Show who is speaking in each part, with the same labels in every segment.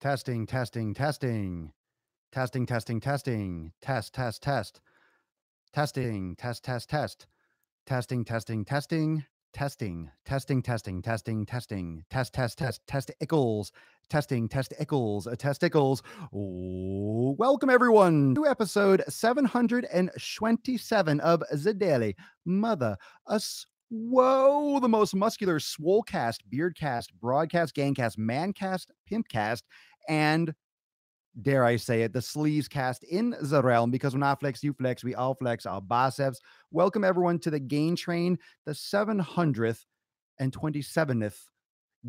Speaker 1: Testing, testing, testing. Testing, testing, testing. Test, test, test. Testing, test, test, test. Testing, testing, testing. Testing, testing, testing, testing, testing. Test, test, test. Testicles. Testing, testicles, testicles. Oh, welcome everyone to episode 727 of The Daily Mother Us. Whoa, the most muscular Swolecast, Beardcast, Broadcast, Gangcast, Mancast, Pimpcast, and dare I say it, the sleaze cast in the realm, because when I flex, you flex, we all flex our biceps. Welcome everyone to the Gain Train, the 700th and 27th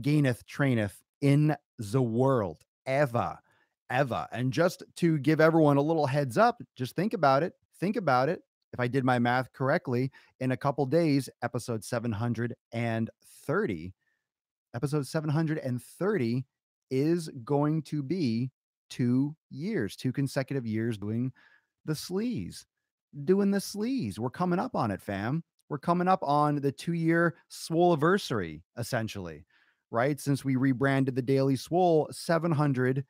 Speaker 1: gaineth traineth in the world ever, ever. And just to give everyone a little heads up, just think about it. Think about it. If I did my math correctly, in a couple days, episode 730 is going to be 2 years, 2 consecutive years doing the sleaze. We're coming up on it, fam. We're coming up on the 2-year Swoleversary, essentially, right? Since we rebranded the Daily Swole 700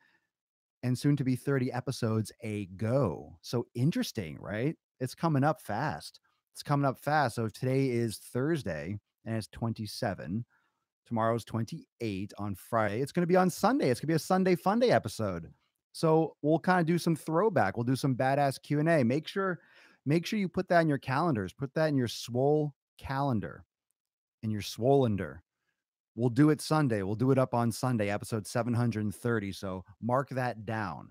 Speaker 1: and soon to be 30 episodes ago. So interesting, right? It's coming up fast. It's coming up fast. So today is Thursday and it's 27. Tomorrow's 28 on Friday. It's going to be on Sunday. It's going to be a Sunday Fun Day episode. So we'll kind of do some throwback. We'll do some badass Q&A. Make sure you put that in your calendars. Put that in your Swole calendar, in your Swolender. We'll do it Sunday. We'll do it up on Sunday, episode 730. So mark that down.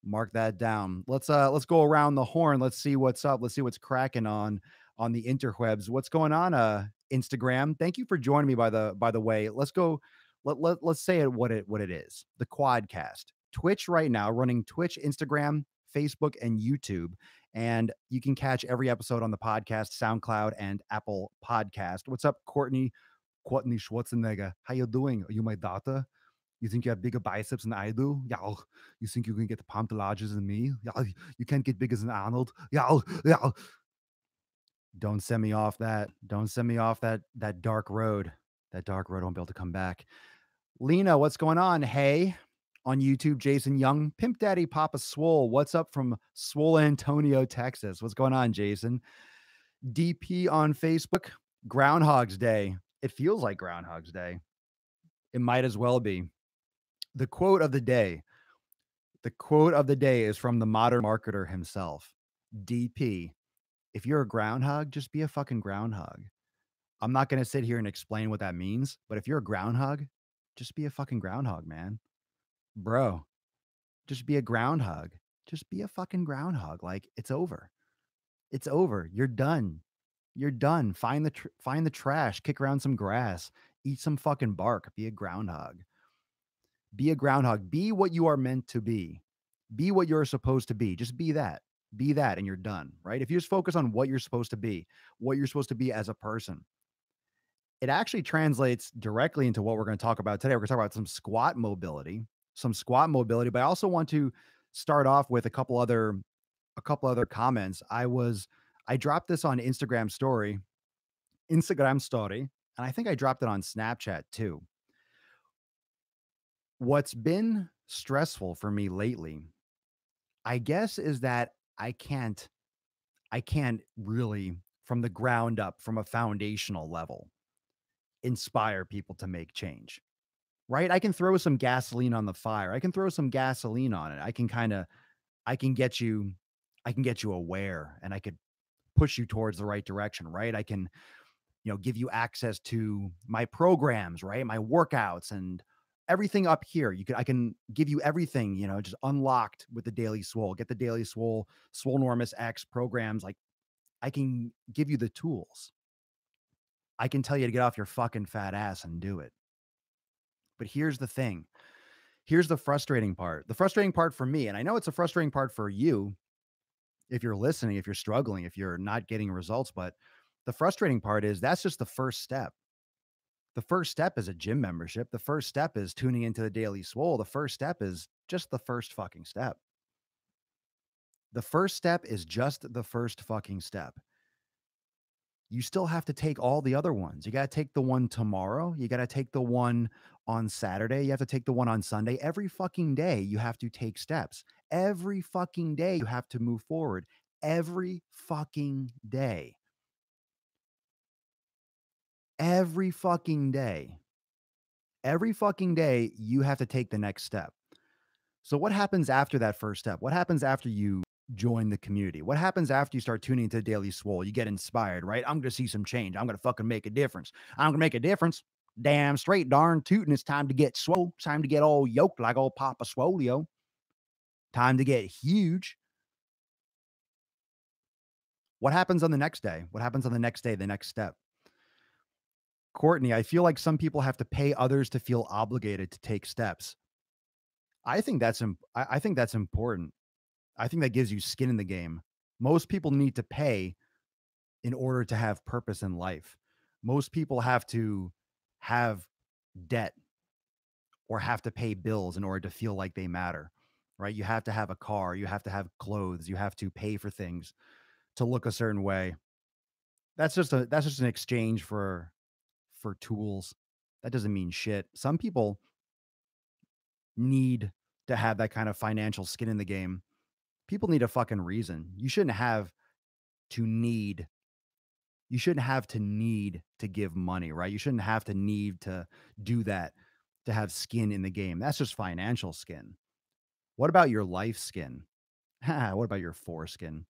Speaker 1: Mark that down. Let's go around the horn. Let's see what's up. Let's see what's cracking on the interwebs. What's going on, Instagram? Thank you for joining me, by the way. Let's go. Let's say it what it is. The Quadcast. Twitch right now, running Twitch, Instagram, Facebook, and YouTube. And you can catch every episode on the podcast, SoundCloud, and Apple Podcast. What's up, Courtney Schwarzenegger? How you doing? Are you my daughter? You think you have bigger biceps than I do? Yeah. You think you can get the pump larger than me? Yeah. You can't get bigger than Arnold? Yeah. Yeah. Don't send me off that. Don't send me off that dark road. That dark road won't be able to come back. Lena, what's going on? Hey, on YouTube, Jason Young, Pimp Daddy Papa Swole. What's up from Swole, Antonio, Texas? What's going on, Jason? DP on Facebook, Groundhog's Day. It feels like Groundhog's Day. It might as well be. The quote of the day. The quote of the day is from the modern marketer himself. DP, if you're a groundhog, just be a fucking groundhog. I'm not going to sit here and explain what that means, but if you're a groundhog, just be a fucking groundhog, man. Bro, just be a groundhog. Just be a fucking groundhog. Like, it's over. It's over. You're done. You're done. Find the trash, kick around some grass, eat some fucking bark, be a groundhog. Be a groundhog. Be what you are meant to be. Be what you're supposed to be. Just be that. Be that and you're done, right? If you just focus on what you're supposed to be as a person, it actually translates directly into what we're going to talk about today. We're going to talk about some squat mobility, but I also want to start off with a couple other comments. I dropped this on Instagram story, and I think I dropped it on Snapchat too. What's been stressful for me lately, I guess, is that I can't really, from the ground up, from a foundational level, inspire people to make change, right? I can throw some gasoline on the fire. I can throw some gasoline on it. I can get you aware, and I could push you towards the right direction, right? I can, give you access to my programs, right? My workouts and everything up here. I can give you everything, just unlocked with the Daily Swole. Get the Daily Swole, Swolenormous X programs. Like, I can give you the tools. I can tell you to get off your fucking fat ass and do it. But here's the thing. Here's the frustrating part. The frustrating part for me, and I know it's a frustrating part for you if you're listening, if you're struggling, if you're not getting results, but the frustrating part is that's just the first step. The first step is a gym membership. The first step is tuning into the Daily Swole. The first step is just the first fucking step. The first step is just the first fucking step. You still have to take all the other ones. You got to take the one tomorrow. You got to take the one on Saturday, you have to take the one on Sunday. Every fucking day, you have to take steps. Every fucking day, you have to move forward. Every fucking day. Every fucking day. Every fucking day, you have to take the next step. So, what happens after that first step? What happens after you join the community? What happens after you start tuning into Daily Swole? You get inspired, right? I'm going to see some change. I'm going to fucking make a difference. I'm going to make a difference. Damn straight, darn tootin'. It's time to get swole. It's time to get all yoked like old Papa Swolio. Time to get huge. What happens on the next day? What happens on the next day, the next step? Courtney, I feel like some people have to pay others to feel obligated to take steps. I think that's important. I think that gives you skin in the game. Most people need to pay in order to have purpose in life. Most people have to have debt or have to pay bills in order to feel like they matter, right? You have to have a car, you have to have clothes, you have to pay for things to look a certain way. That's just an exchange for tools. That doesn't mean shit. Some people need to have that kind of financial skin in the game. People need a fucking reason. To need you shouldn't have to need to give money, right? You shouldn't have to need to do that to have skin in the game. That's just financial skin. What about your life skin? What about your foreskin?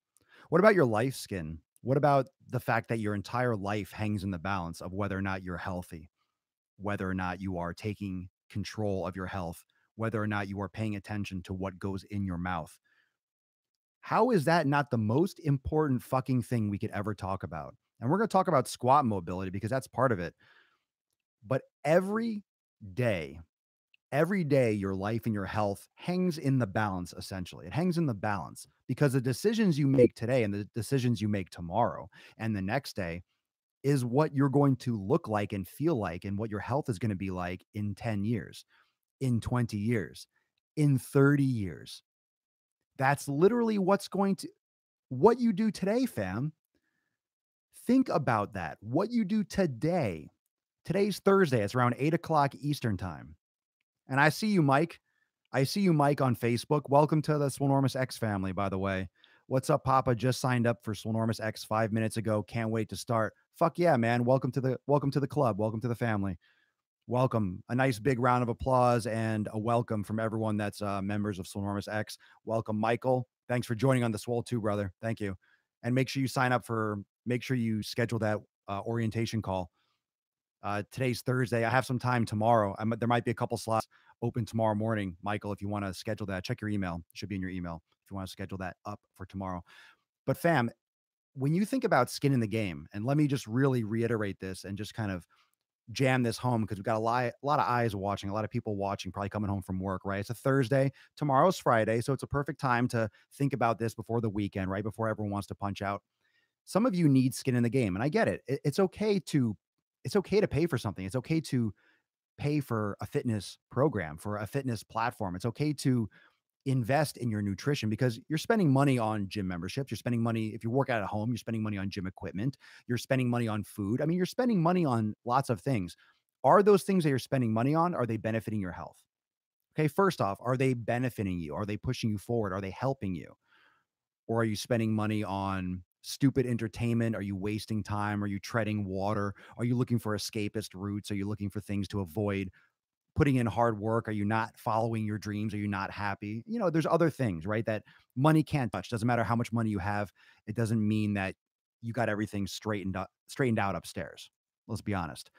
Speaker 1: What about your life skin? What about the fact that your entire life hangs in the balance of whether or not you're healthy, whether or not you are taking control of your health, whether or not you are paying attention to what goes in your mouth? How is that not the most important fucking thing we could ever talk about? And we're going to talk about squat mobility because that's part of it. But day, every day, your life and your health hangs in the balance, essentially. It hangs in the balance because the decisions you make today and the decisions you make tomorrow and the next day is what you're going to look like and feel like and what your health is going to be like in 10 years, in 20 years, in 30 years. That's literally what you do today, fam. Think about that. What you do today. Today's Thursday. It's around 8 o'clock Eastern time. And I see you, Mike. I see you, Mike, on Facebook. Welcome to the Swolenormous X family, by the way. What's up, Papa? Just signed up for Swolenormous X 5 minutes ago. Can't wait to start. Fuck yeah, man. Welcome to the club. Welcome to the family. Welcome. A nice big round of applause and a welcome from everyone that's members of Swolenormous X. Welcome, Michael. Thanks for joining on the Swole too, brother. Thank you. And make sure you schedule that orientation call. Today's Thursday. I have some time tomorrow. There might be a couple slots open tomorrow morning. Michael, if you want to schedule that, check your email. It should be in your email if you want to schedule that up for tomorrow. But fam, when you think about skin in the game, and let me just really reiterate this and just kind of jam this home because we've got a lot of eyes watching, a lot of people watching, probably coming home from work, right? It's a Thursday. Tomorrow's Friday. So it's a perfect time to think about this before the weekend, right? Before everyone wants to punch out. Some of you need skin in the game, and I get it. It's okay to pay for something. It's okay to pay for a fitness program, for a fitness platform. It's okay to invest in your nutrition because you're spending money on gym memberships. You're spending money if you work out at home, you're spending money on gym equipment, you're spending money on food. I mean, you're spending money on lots of things. Are those things that you're spending money on, are they benefiting your health? Okay, first off, are they benefiting you? Are they pushing you forward? Are they helping you? Or are you spending money on stupid entertainment? Are you wasting time? Are you treading water? Are you looking for escapist routes? Are you looking for things to avoid putting in hard work? Are you not following your dreams? Are you not happy? You know, there's other things, right? That money can't touch. Doesn't matter how much money you have. It doesn't mean that you got everything straightened out upstairs. Let's be honest.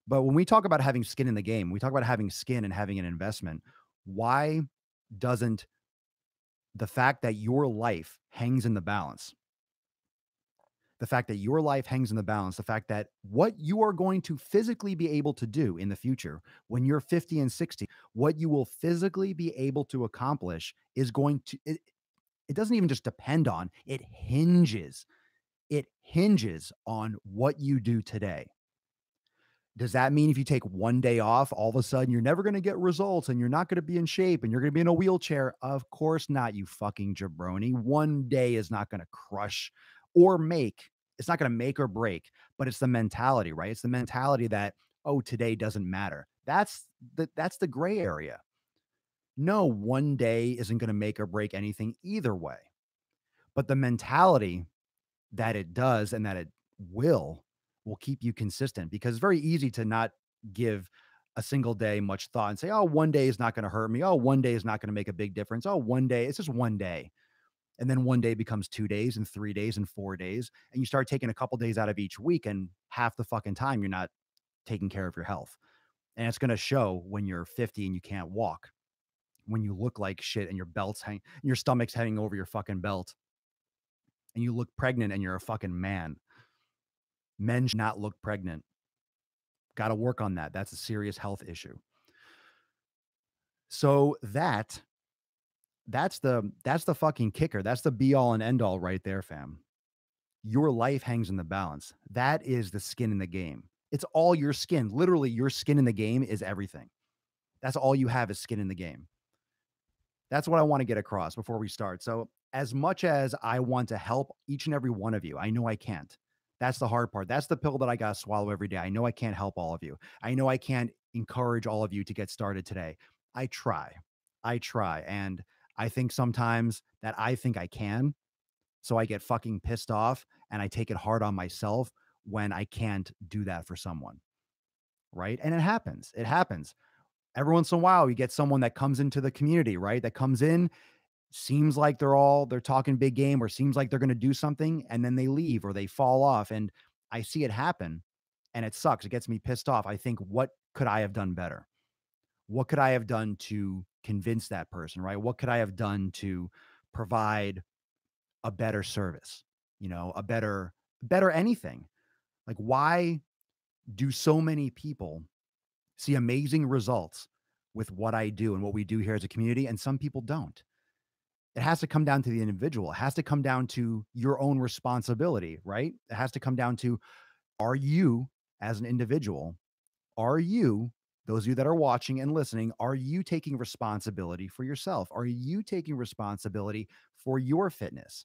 Speaker 1: But when we talk about having skin in the game, we talk about having skin and having an investment. Why doesn't the fact that your life hangs in the balance, the fact that your life hangs in the balance, the fact that what you are going to physically be able to do in the future when you're 50 and 60, what you will physically be able to accomplish is it doesn't even just depend on, it hinges on what you do today. Does that mean if you take one day off, all of a sudden you're never going to get results and you're not going to be in shape and you're going to be in a wheelchair? Of course not, you fucking jabroni. One day is not going to crush or make, it's not going to make or break, but it's the mentality, right? It's the mentality that, oh, today doesn't matter. That's that's the gray area. No, one day isn't going to make or break anything either way. But the mentality that it does and that it will keep you consistent, because it's very easy to not give a single day much thought and say, "Oh, one day is not going to hurt me. Oh, one day is not going to make a big difference. Oh, one day, it's just one day." And then one day becomes 2 days and 3 days and 4 days, and you start taking a couple days out of each week, and half the fucking time you're not taking care of your health. And it's going to show when you're 50 and you can't walk, when you look like shit and your stomach's hanging over your fucking belt, and you look pregnant and you're a fucking man. Men should not look pregnant. Got to work on that. That's a serious health issue. So that's the fucking kicker. That's the be all and end all right there, fam. Your life hangs in the balance. That is the skin in the game. It's all your skin. Literally, your skin in the game is everything. That's all you have is skin in the game. That's what I want to get across before we start. So, as much as I want to help each and every one of you, I know I can't. That's the hard part. That's the pill that I got to swallow every day. I know I can't help all of you. I know I can't encourage all of you to get started today. I try. I try. And I think sometimes that I think I can. So I get fucking pissed off and I take it hard on myself when I can't do that for someone. Right. And it happens. It happens. Every once in a while, you get someone that comes into the community, right? That comes in, seems like they're talking big game, or seems like they're going to do something, and then they leave or they fall off. And I see it happen and it sucks. It gets me pissed off. I think, what could I have done better? What could I have done to convince that person, right? What could I have done to provide a better service, a better anything? Like, why do so many people see amazing results with what I do and what we do here as a community, and some people don't? It has to come down to the individual. It has to come down to your own responsibility, right? It has to come down to, are you, as an individual, are you, those of you that are watching and listening, are you taking responsibility for yourself? Are you taking responsibility for your fitness?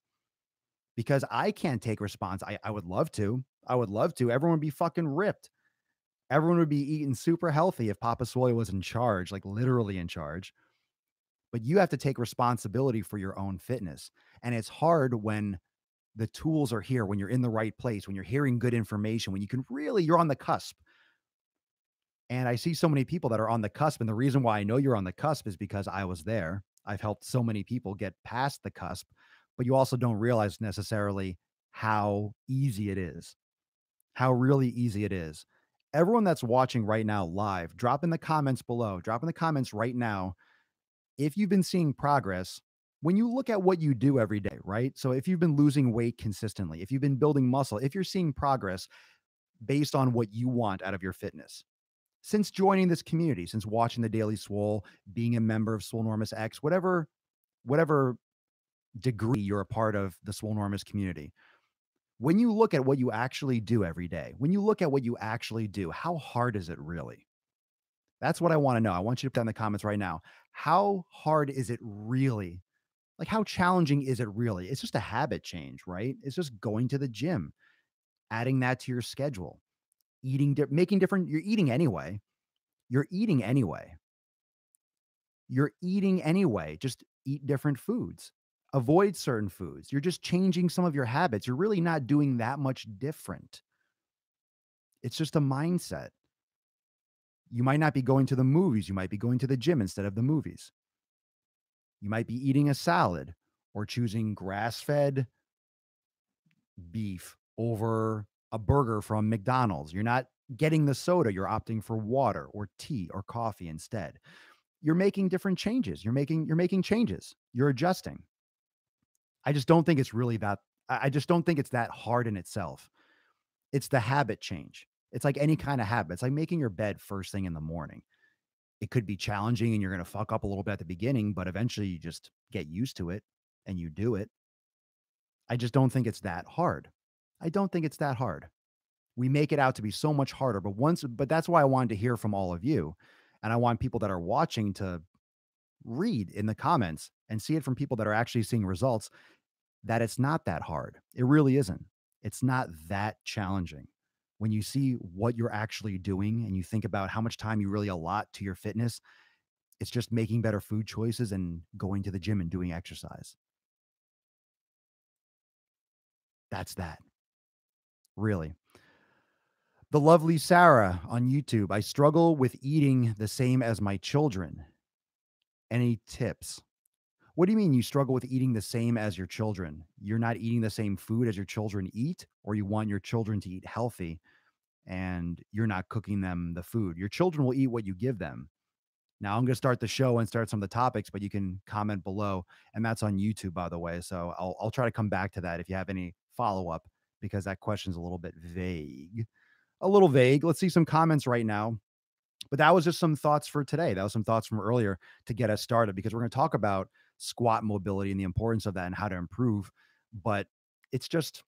Speaker 1: Because I can't take response. I would love to. I would love to. Everyone would be fucking ripped. Everyone would be eating super healthy if Papa Swole was in charge, like literally in charge. But you have to take responsibility for your own fitness. And it's hard when the tools are here, when you're in the right place, when you're hearing good information, when you're on the cusp. And I see so many people that are on the cusp. And the reason why I know you're on the cusp is because I was there. I've helped so many people get past the cusp, but you also don't realize necessarily how easy it is, how really easy it is. Everyone that's watching right now live, drop in the comments below, drop in the comments right now if you've been seeing progress when you look at what you do every day, right? So if you've been losing weight consistently, if you've been building muscle, if you're seeing progress based on what you want out of your fitness, since joining this community, since watching the Daily Swole, being a member of Swolenormous X, whatever degree you're a part of the Swolenormous community, when you look at what you actually do every day, when you look at what you actually do, how hard is it really? That's what I want to know. I want you to put in the comments right now. How hard is it really? Like, how challenging is it really? It's just a habit change, right? It's just going to the gym, adding that to your schedule, making different. You're eating anyway. You're eating anyway. You're eating anyway. Just eat different foods. Avoid certain foods. You're just changing some of your habits. You're really not doing that much different. It's just a mindset. You might not be going to the movies. You might be going to the gym instead of the movies. You might be eating a salad or choosing grass fed beef over a burger from McDonald's. You're not getting the soda. You're opting for water or tea or coffee instead. You're making different changes. You're making changes. You're adjusting. I just don't think it's really that. I just don't think it's that hard in itself. It's the habit change. It's like any kind of habit. It's like making your bed first thing in the morning. It could be challenging and you're going to fuck up a little bit at the beginning, but eventually you just get used to it and you do it. I just don't think it's that hard. I don't think it's that hard. We make it out to be so much harder, but that's why I wanted to hear from all of you. And I want people that are watching to read in the comments and see it from people that are actually seeing results, that it's not that hard. It really isn't. It's not that challenging when you see what you're actually doing and you think about how much time you really allot to your fitness, it's just making better food choices and going to the gym and doing exercise. That's that. Really. The lovely Sarah on YouTube. I struggle with eating the same as my children. Any tips? What do you mean you struggle with eating the same as your children? You're not eating the same food as your children eat, or you want your children to eat healthy and you're not cooking them the food? Your children will eat what you give them. Now, I'm going to start the show and start some of the topics, but you can comment below. And that's on YouTube, by the way. So I'll try to come back to that if you have any follow up, because that question's a little bit vague. A little vague. Let's see some comments right now. But that was just some thoughts for today. That was some thoughts from earlier to get us started, because we're going to talk about squat mobility and the importance of that and how to improve. But it's just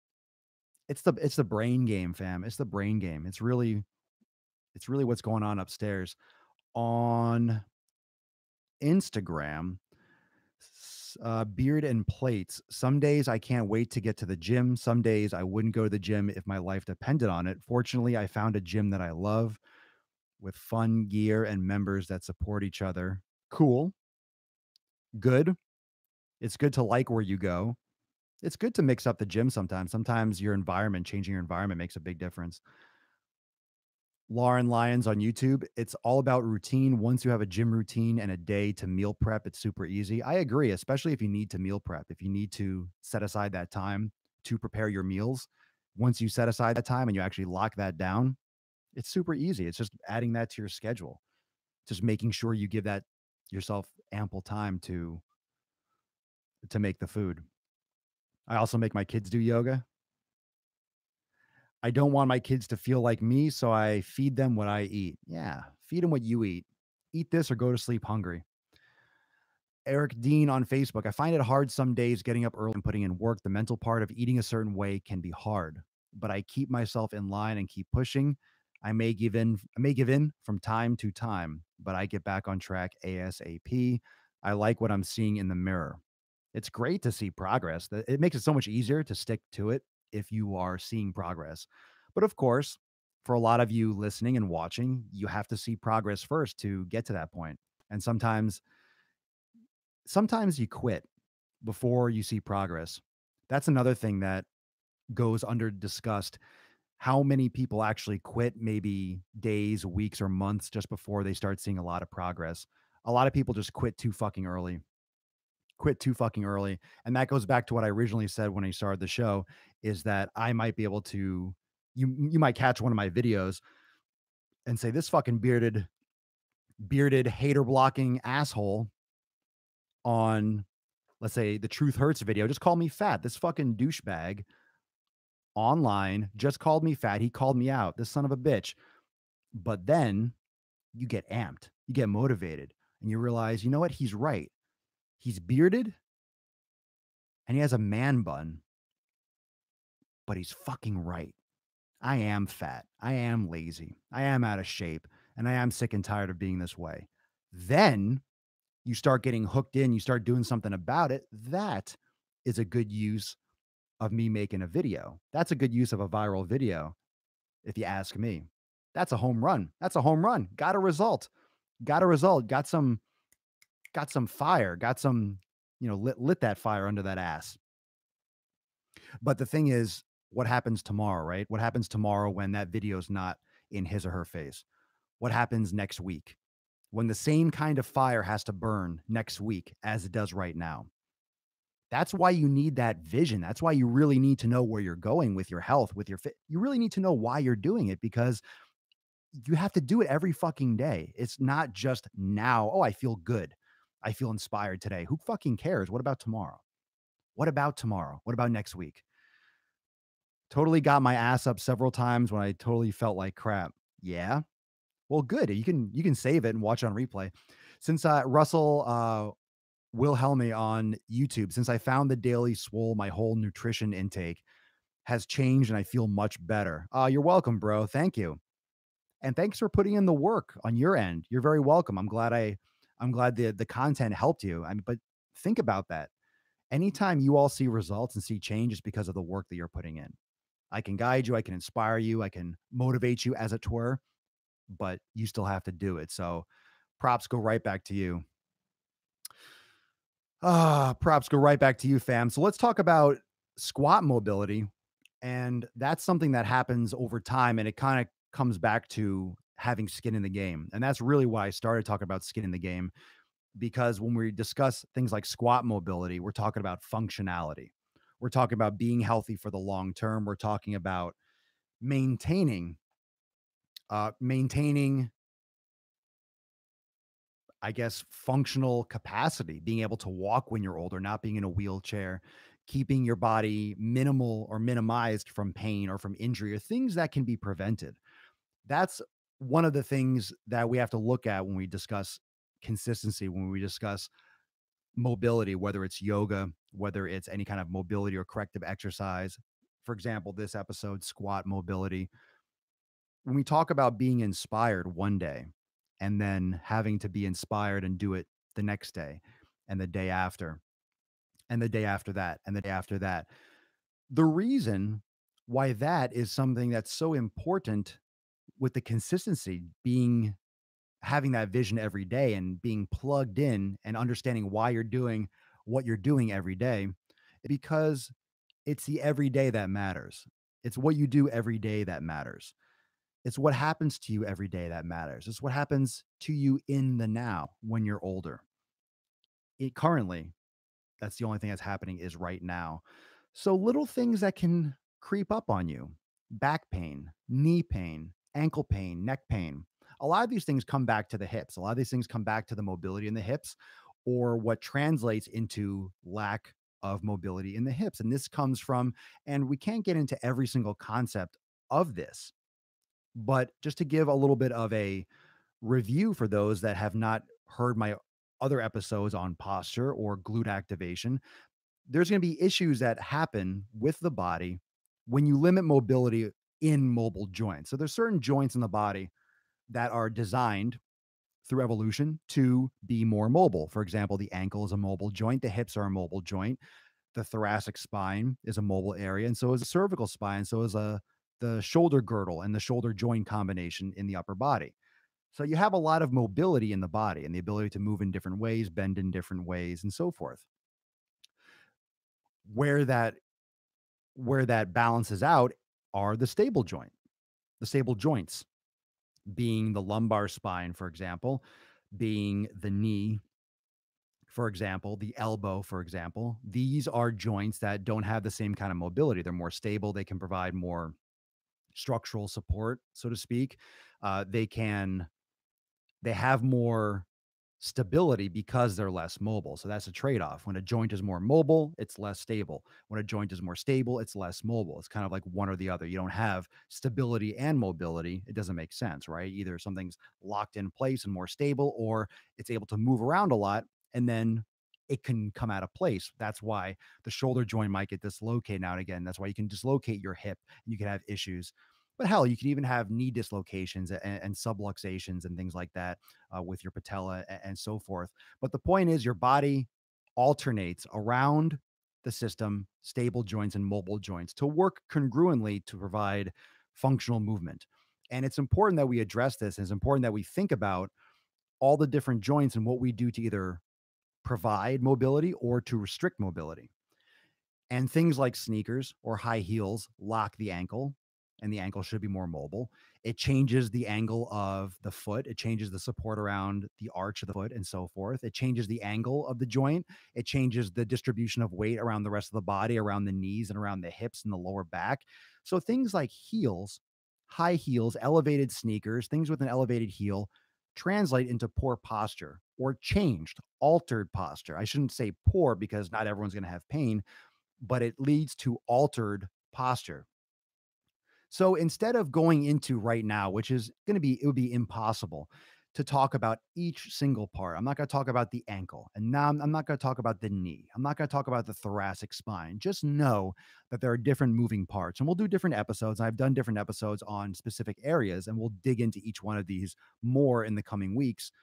Speaker 1: it's the brain game, fam. It's the brain game. It's really what's going on upstairs. On Instagram, beard and plates. Some days I can't wait to get to the gym. Some days I wouldn't go to the gym if my life depended on it. Fortunately, I found a gym that I love with fun gear and members that support each other. Cool. Good. It's good to like where you go. It's good to mix up the gym sometimes. Sometimes your environment, changing your environment makes a big difference. Lauren Lyons on YouTube. It's all about routine. Once you have a gym routine and a day to meal prep, it's super easy. I agree, especially if you need to meal prep, if you need to set aside that time to prepare your meals. Once you set aside that time and you actually lock that down, it's super easy. It's just adding that to your schedule, just making sure you give that yourself ample time to make the food. I also make my kids do yoga. I don't want my kids to feel like me, so I feed them what I eat. Yeah, feed them what you eat. Eat this or go to sleep hungry. Eric Dean on Facebook. I find it hard some days getting up early and putting in work. The mental part of eating a certain way can be hard, but I keep myself in line and keep pushing. I may give in from time to time, but I get back on track ASAP. I like what I'm seeing in the mirror. It's great to see progress. It makes it so much easier to stick to it if you are seeing progress. But of course, for a lot of you listening and watching, you have to see progress first to get to that point. And sometimes you quit before you see progress. That's another thing that goes under discussed. How many people actually quit maybe days, weeks, or months just before they start seeing a lot of progress? A lot of people just quit too fucking early. Quit too fucking early. And that goes back to what I originally said when I started the show, is that I might be able to you might catch one of my videos and say, this fucking bearded hater blocking asshole on, let's say, the Truth Hurts video just called me fat. This fucking douchebag online just called me fat. He called me out. This son of a bitch. But then you get amped, you get motivated, and you realize, you know what? He's right. He's bearded and he has a man bun, but he's fucking right. I am fat. I am lazy. I am out of shape. And I am sick and tired of being this way. Then you start getting hooked in, you start doing something about it. That is a good use of me making a video. That's a good use of a viral video, if you ask me. That's a home run. That's a home run. Got a result. Got a result. Got some fire. Got some, lit that fire under that ass. But the thing is, what happens tomorrow, right? What happens tomorrow when that video's not in his or her face? What happens next week when the same kind of fire has to burn next week as it does right now? That's why you need that vision. That's why you really need to know where you're going with your health, with your fit. You really need to know why you're doing it, because you have to do it every fucking day. It's not just now. Oh, I feel good. I feel inspired today. Who fucking cares? What about tomorrow? What about tomorrow? What about next week? Totally got my ass up several times when I totally felt like crap. Yeah. Well, good. You can save it and watch on replay. Since Russell Wilhelmi on YouTube, since I found the Daily Swole, my whole nutrition intake has changed and I feel much better. You're welcome, bro. Thank you. And thanks for putting in the work on your end. You're very welcome. I'm glad the content helped you. But think about that. Anytime you all see results and see change, it's because of the work that you're putting in. I can guide you, I can inspire you, I can motivate you as it were, but you still have to do it. So props go right back to you. Props go right back to you, fam. So let's talk about squat mobility. And that's something that happens over time. And it kind of comes back to having skin in the game. And that's really why I started talking about skin in the game, because when we discuss things like squat mobility, we're talking about functionality. We're talking about being healthy for the long term. We're talking about maintaining, maintaining, I guess, functional capacity, being able to walk when you're older, not being in a wheelchair, keeping your body minimal or minimized from pain or from injury or things that can be prevented. That's one of the things that we have to look at when we discuss consistency, when we discuss mobility, whether it's yoga, whether it's any kind of mobility or corrective exercise. For example, this episode, squat mobility. When we talk about being inspired one day and then having to be inspired and do it the next day and the day after and the day after that and the day after that, the reason why that is something that's so important with the consistency being having that vision every day and being plugged in and understanding why you're doing what you're doing every day, because it's the everyday that matters. It's what you do every day that matters. It's what happens to you every day that matters. It's what happens to you in the now when you're older. It currently, that's the only thing that's happening is right now. So little things that can creep up on you, back pain, knee pain, ankle pain, neck pain. A lot of these things come back to the hips. A lot of these things come back to the mobility in the hips or what translates into lack of mobility in the hips. And this comes from, and we can't get into every single concept of this, but just to give a little bit of a review for those that have not heard my other episodes on posture or glute activation, there's going to be issues that happen with the body when you limit mobility in mobile joints. So there's certain joints in the body that are designed through evolution to be more mobile. For example, the ankle is a mobile joint, the hips are a mobile joint, the thoracic spine is a mobile area, and so is the cervical spine, so is the shoulder girdle and the shoulder joint combination in the upper body. So you have a lot of mobility in the body and the ability to move in different ways, bend in different ways, and so forth. Where that where that balances out are the stable joints being the lumbar spine, for example, being the knee, for example, the elbow, for example. These are joints that don't have the same kind of mobility. They're more stable. They can provide more structural support, so to speak. They can they have more stability because they're less mobile. So that's a trade-off. When a joint is more mobile, it's less stable. When a joint is more stable, it's less mobile. It's kind of like one or the other. You don't have stability and mobility. It doesn't make sense, right? Either something's locked in place and more stable, or it's able to move around a lot and then it can come out of place. That's why the shoulder joint might get dislocated now and again. That's why you can dislocate your hip and you can have issues. But hell, you can even have knee dislocations and subluxations and things like that with your patella and so forth. But the point is, your body alternates around the system, stable joints and mobile joints to work congruently to provide functional movement. And it's important that we address this. And it's important that we think about all the different joints and what we do to either provide mobility or to restrict mobility. And things like sneakers or high heels lock the ankle, and the ankle should be more mobile. It changes the angle of the foot. It changes the support around the arch of the foot and so forth. It changes the angle of the joint. It changes the distribution of weight around the rest of the body, around the knees and around the hips and the lower back. So things like heels, high heels, elevated sneakers, things with an elevated heel translate into poor posture or changed, altered posture. I shouldn't say poor because not everyone's going to have pain, but it leads to altered posture. So instead of going into right now, which is going to be, it would be impossible to talk about each single part. I'm not going to talk about the ankle, and now I'm not going to talk about the knee. I'm not going to talk about the thoracic spine. Just know that there are different moving parts, and we'll do different episodes. I've done different episodes on specific areas, and we'll dig into each one of these more in the coming weeks.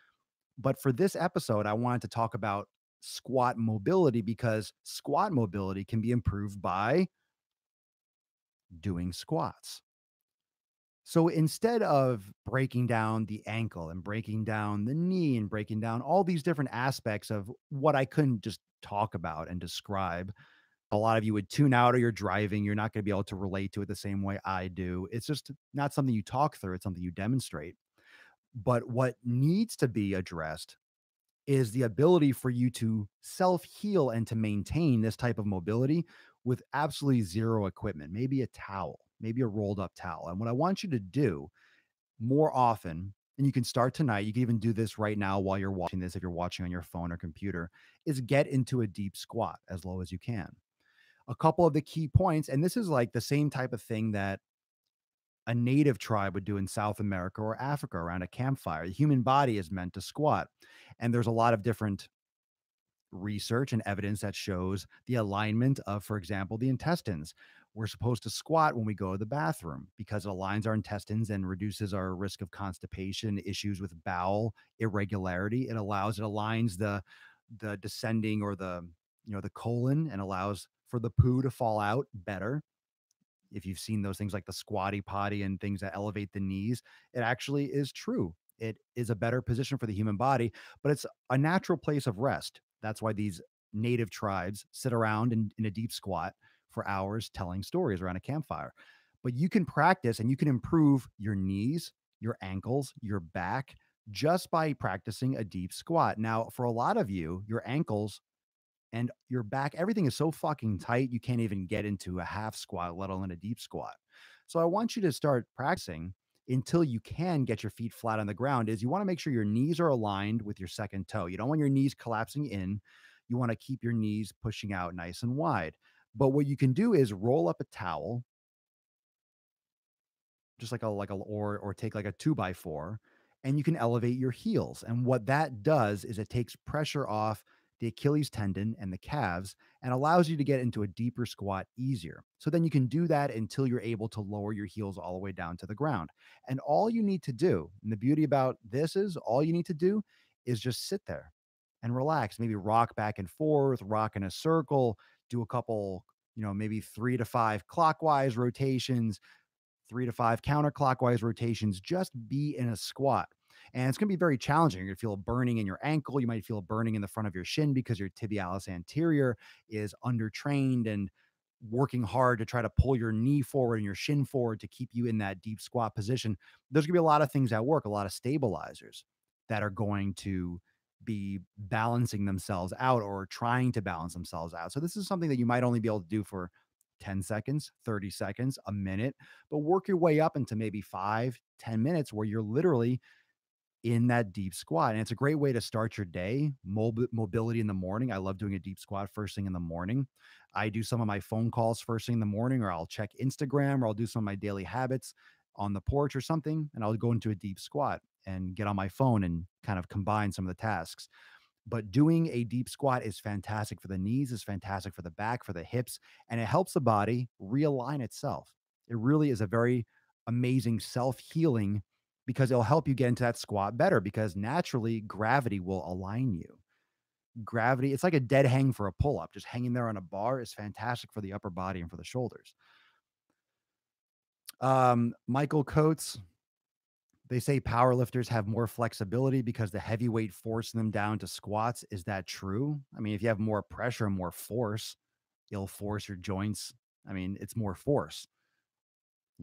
Speaker 1: But for this episode, I wanted to talk about squat mobility because squat mobility can be improved by doing squats. So instead of breaking down the ankle and breaking down the knee and breaking down all these different aspects of what I couldn't just talk about and describe, a lot of you would tune out or you're driving. You're not going to be able to relate to it the same way I do. It's just not something you talk through, it's something you demonstrate. But what needs to be addressed is the ability for you to self heal and to maintain this type of mobility with absolutely zero equipment, maybe a towel, maybe a rolled up towel. And what I want you to do more often, and you can start tonight, you can even do this right now while you're watching this, if you're watching on your phone or computer, is get into a deep squat as low as you can. A couple of the key points, and this is like the same type of thing that a native tribe would do in South America or Africa around a campfire. The human body is meant to squat. And there's a lot of different research and evidence that shows the alignment of, for example, the intestines. We're supposed to squat when we go to the bathroom because it aligns our intestines and reduces our risk of constipation, issues with bowel irregularity. It aligns the descending or the colon and allows for the poo to fall out better. If you've seen those things like the squatty potty and things that elevate the knees, it actually is true. It is a better position for the human body, but it's a natural place of rest. That's why these native tribes sit around in a deep squat for hours telling stories around a campfire. But you can practice and you can improve your knees, your ankles, your back just by practicing a deep squat. Now, for a lot of you, your ankles and your back, everything is so fucking tight, you can't even get into a half squat, let alone a deep squat. So I want you to start practicing until you can get your feet flat on the ground. Is you want to make sure your knees are aligned with your second toe. You don't want your knees collapsing in. You want to keep your knees pushing out nice and wide. But what you can do is roll up a towel, just like a or take like a 2 by 4, and you can elevate your heels. And what that does is it takes pressure off the Achilles tendon and the calves and allows you to get into a deeper squat easier. So then you can do that until you're able to lower your heels all the way down to the ground. And all you need to do, and the beauty about this is all you need to do is just sit there and relax, maybe rock back and forth, rock in a circle, do a couple, maybe 3 to 5 clockwise rotations, 3 to 5 counterclockwise rotations, just be in a squat. And it's going to be very challenging. You're going to feel a burning in your ankle. You might feel a burning in the front of your shin because your tibialis anterior is undertrained and working hard to try to pull your knee forward and your shin forward to keep you in that deep squat position. There's going to be a lot of things at work, a lot of stabilizers that are going to be balancing themselves out or trying to balance themselves out. So this is something that you might only be able to do for 10 seconds, 30 seconds, a minute, but work your way up into maybe 5, 10 minutes where you're literally in that deep squat. And it's a great way to start your day. Mobility in the morning. I love doing a deep squat first thing in the morning. I do some of my phone calls first thing in the morning, or I'll check Instagram, or I'll do some of my daily habits on the porch or something. And I'll go into a deep squat and get on my phone and kind of combine some of the tasks. But doing a deep squat is fantastic for the knees, is fantastic for the back, for the hips, and it helps the body realign itself. It really is a very amazing self-healing because it'll help you get into that squat better because naturally gravity will align you. Gravity, it's like a dead hang for a pull-up. Just hanging there on a bar is fantastic for the upper body and for the shoulders. Michael Coates, they say powerlifters have more flexibility because the heavy weight forcing them down to squats. Is that true? I mean, if you have more pressure and more force, you'll force your joints. I mean, it's more force.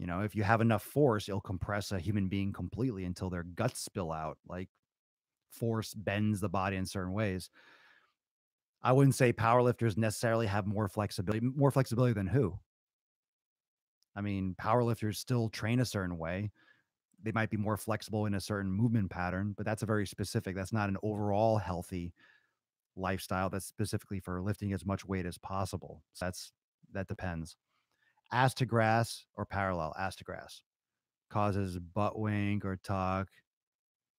Speaker 1: If you have enough force, it'll compress a human being completely until their guts spill out. Like force bends the body in certain ways. I wouldn't say powerlifters necessarily have more flexibility. More flexibility than who? I mean, powerlifters still train a certain way. They might be more flexible in a certain movement pattern, but that's a very specific, that's not an overall healthy lifestyle. That's specifically for lifting as much weight as possible. So that depends. Ass to grass or parallel ass to grass causes butt wink or tuck,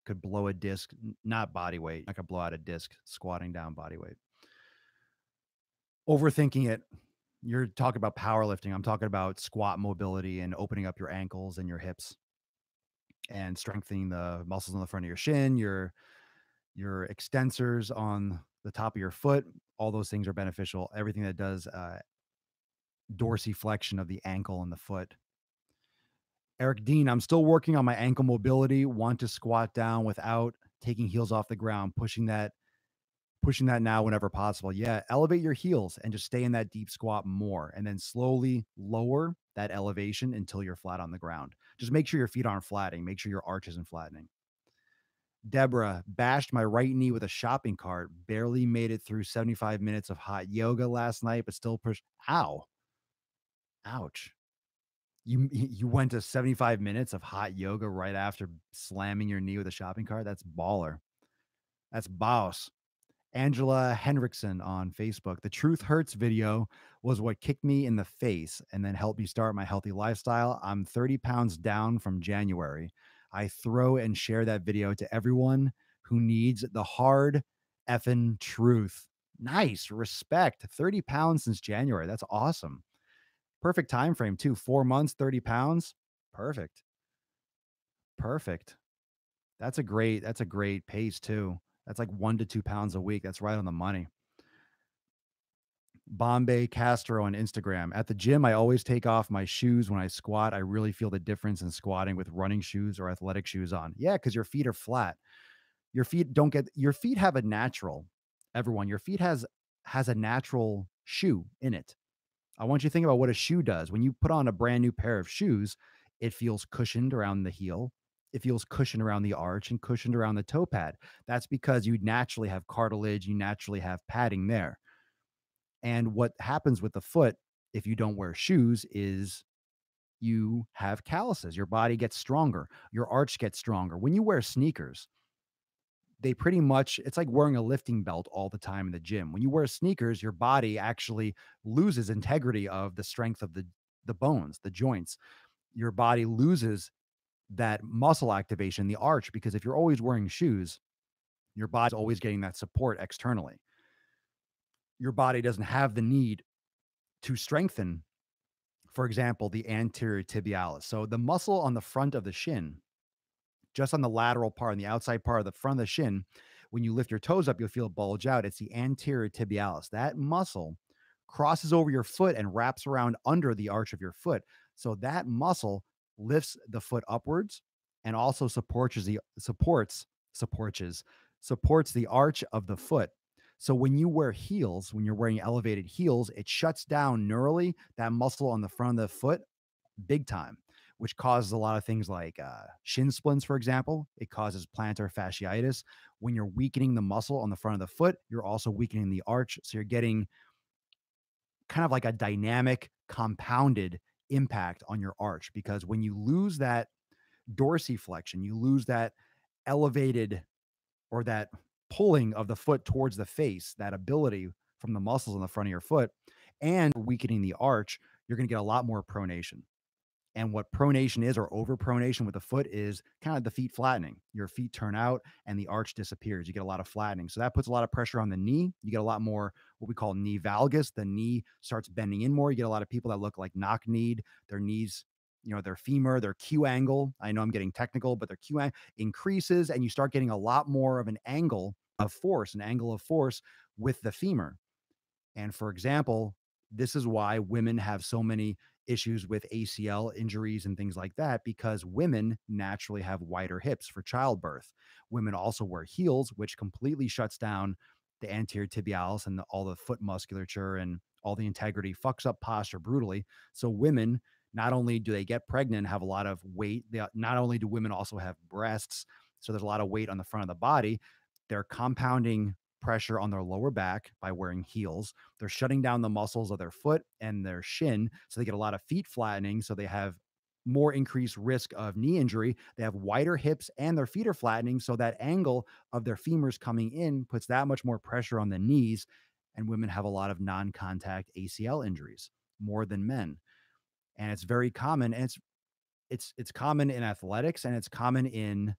Speaker 1: could blow a disc, not body weight. I could blow out a disc squatting down body weight. Overthinking it. You're talking about powerlifting. I'm talking about squat mobility and opening up your ankles and your hips and strengthening the muscles on the front of your shin, your extensors on the top of your foot. All those things are beneficial. Everything that does dorsiflexion of the ankle and the foot. Eric Dean, I'm still working on my ankle mobility, want to squat down without taking heels off the ground, pushing that now whenever possible. Yeah, elevate your heels and just stay in that deep squat more and then slowly lower that elevation until you're flat on the ground. Just make sure your feet aren't flattening, make sure your arch isn't flattening. Deborah bashed my right knee with a shopping cart, barely made it through 75 minutes of hot yoga last night, but still pushed. Ow. Ouch. You went to 75 minutes of hot yoga right after slamming your knee with a shopping cart? That's baller. That's boss. Angela Henriksen on Facebook. The Truth Hurts video was what kicked me in the face and then helped me start my healthy lifestyle. I'm 30 pounds down from January. I throw and share that video to everyone who needs the hard effing truth. Nice. Respect. 30 pounds since January. That's awesome. Perfect time frame too. 4 months, 30 pounds. Perfect. Perfect. That's a great pace too. That's like 1 to 2 pounds a week. That's right on the money. Bombay Castro on Instagram. At the gym, I always take off my shoes when I squat. I really feel the difference in squatting with running shoes or athletic shoes on. Yeah, because your feet are flat. Your feet have a natural, everyone, your feet has a natural shoe in it. I want you to think about what a shoe does. When you put on a brand new pair of shoes, it feels cushioned around the heel. It feels cushioned around the arch and cushioned around the toe pad. That's because you naturally have cartilage, you naturally have padding there. And what happens with the foot if you don't wear shoes is you have calluses. Your body gets stronger, your arch gets stronger. When you wear sneakers, they pretty much it's like wearing a lifting belt all the time in the gym. When you wear sneakers, your body actually loses integrity of the strength of the bones, the joints. Your body loses that muscle activation, the arch, because if you're always wearing shoes, your body's always getting that support externally. Your body doesn't have the need to strengthen, for example, the anterior tibialis. So the muscle on the front of the shin, just on the lateral part, on the outside part of the front of the shin, when you lift your toes up, you'll feel it bulge out. It's the anterior tibialis. That muscle crosses over your foot and wraps around under the arch of your foot. So that muscle lifts the foot upwards and also supports the arch of the foot. So when you wear heels, when you're wearing elevated heels, it shuts down neurally that muscle on the front of the foot big time, which causes a lot of things like shin splints, for example. It causes plantar fasciitis. When you're weakening the muscle on the front of the foot, you're also weakening the arch. So you're getting kind of like a dynamic, compounded impact on your arch because when you lose that dorsiflexion, you lose that elevated or that pulling of the foot towards the face, that ability from the muscles on the front of your foot, and weakening the arch, you're going to get a lot more pronation. And what pronation is, or overpronation with the foot, is kind of the feet flattening. Your feet turn out and the arch disappears. You get a lot of flattening. So that puts a lot of pressure on the knee. You get a lot more what we call knee valgus. The knee starts bending in more. You get a lot of people that look like knock kneed. Their knees, their femur, their Q angle. I know I'm getting technical, but their Q angle increases and you start getting a lot more of an angle of force, with the femur. And for example, this is why women have so many issues with ACL injuries and things like that, because women naturally have wider hips for childbirth. Women also wear heels, which completely shuts down the anterior tibialis and all the foot musculature and all the integrity, fucks up posture brutally. So women, not only do they get pregnant, have a lot of weight, not only do women also have breasts, so there's a lot of weight on the front of the body, they're compounding pressure on their lower back by wearing heels. They're shutting down the muscles of their foot and their shin. So they get a lot of feet flattening. So they have more increased risk of knee injury. They have wider hips and their feet are flattening. So that angle of their femurs coming in puts that much more pressure on the knees. And women have a lot of non contact ACL injuries more than men. And it's very common. And it's common in athletics and it's common in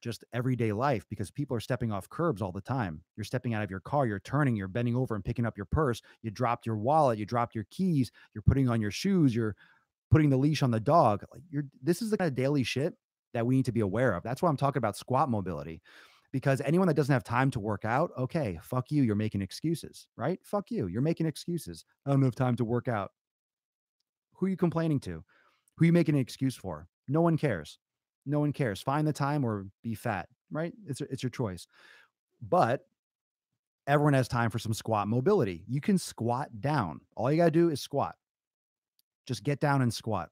Speaker 1: just everyday life because people are stepping off curbs all the time. You're stepping out of your car, you're turning, you're bending over and picking up your purse, you dropped your wallet, you dropped your keys, you're putting on your shoes, you're putting the leash on the dog. Like this is the kind of daily shit that we need to be aware of. That's why I'm talking about squat mobility. Because anyone that doesn't have time to work out, okay, fuck you, you're making excuses, right? Fuck you, you're making excuses. I don't have time to work out. Who are you complaining to? Who are you making an excuse for? No one cares. No one cares. Find the time or be fat, right? It's your choice. But everyone has time for some squat mobility. You can squat down. All you got to do is squat. Just get down and squat.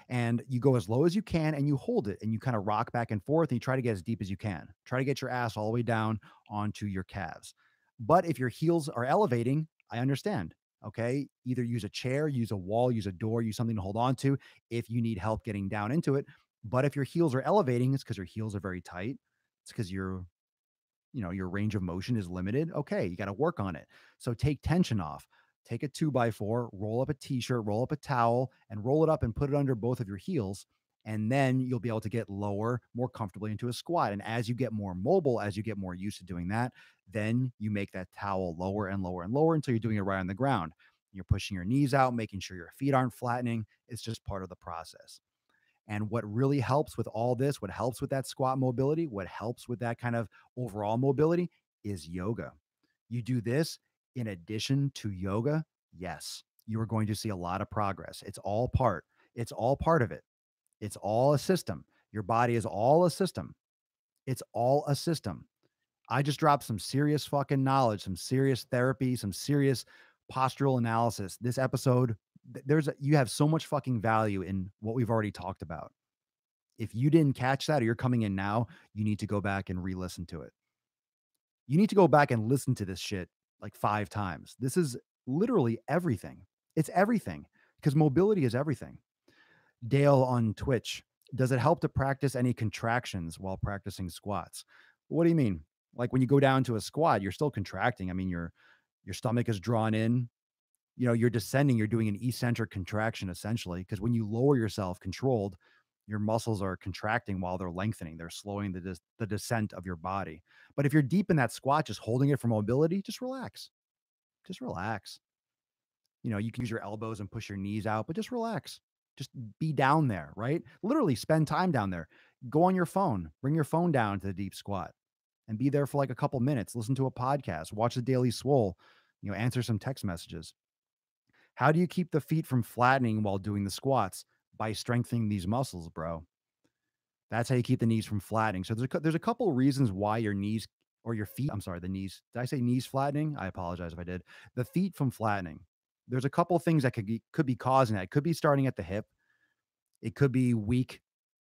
Speaker 1: And you go as low as you can and you hold it and you kind of rock back and forth and you try to get as deep as you can. Try to get your ass all the way down onto your calves. But if your heels are elevating, I understand. Okay. Either use a chair, use a wall, use a door, use something to hold on to if you need help getting down into it. But if your heels are elevating, it's because your heels are very tight. It's because your range of motion is limited. Okay, you got to work on it. So take tension off. Take a 2x4, roll up a t-shirt, roll up a towel, and roll it up and put it under both of your heels. And then you'll be able to get lower, more comfortably into a squat. And as you get more mobile, as you get more used to doing that, then you make that towel lower and lower and lower until you're doing it right on the ground. You're pushing your knees out, making sure your feet aren't flattening. It's just part of the process. And what really helps with all this, what helps with that squat mobility, what helps with that kind of overall mobility is yoga. You do this in addition to yoga, yes, you are going to see a lot of progress. It's all part of it. It's all a system. Your body is all a system. It's all a system. I just dropped some serious fucking knowledge, some serious therapy, some serious postural analysis. This episode, you have so much fucking value in what we've already talked about. If you didn't catch that or you're coming in now, you need to go back and re-listen to it. You need to go back and listen to this shit like 5 times. This is literally everything. It's everything because mobility is everything. Dale on Twitch, does it help to practice any contractions while practicing squats? What do you mean? Like when you go down to a squat, you're still contracting. I mean, your stomach is drawn in. You're descending, you're doing an eccentric contraction essentially, because when you lower yourself controlled, your muscles are contracting while they're lengthening. They're slowing the descent of your body. But if you're deep in that squat, just holding it for mobility, just relax. Just relax. You can use your elbows and push your knees out, but just relax. Just be down there, right? Literally spend time down there. Go on your phone, bring your phone down to the deep squat and be there for like a couple minutes. Listen to a podcast, watch the Daily Swole, answer some text messages. How do you keep the feet from flattening while doing the squats? By strengthening these muscles, bro. That's how you keep the knees from flattening. So there's a couple of reasons why your knees or your feet, I'm sorry, the knees. Did I say knees flattening? I apologize if I did. The feet from flattening. There's a couple of things that could be causing that. It could be starting at the hip. It could be weak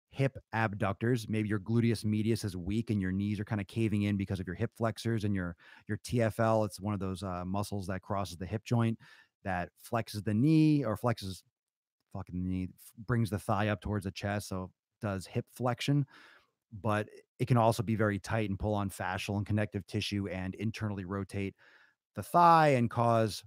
Speaker 1: hip abductors. Maybe your gluteus medius is weak and your knees are kind of caving in because of your hip flexors and your TFL. It's one of those muscles that crosses the hip joint that flexes the knee or flexes fucking knee, brings the thigh up towards the chest. So it does hip flexion, but it can also be very tight and pull on fascial and connective tissue and internally rotate the thigh and cause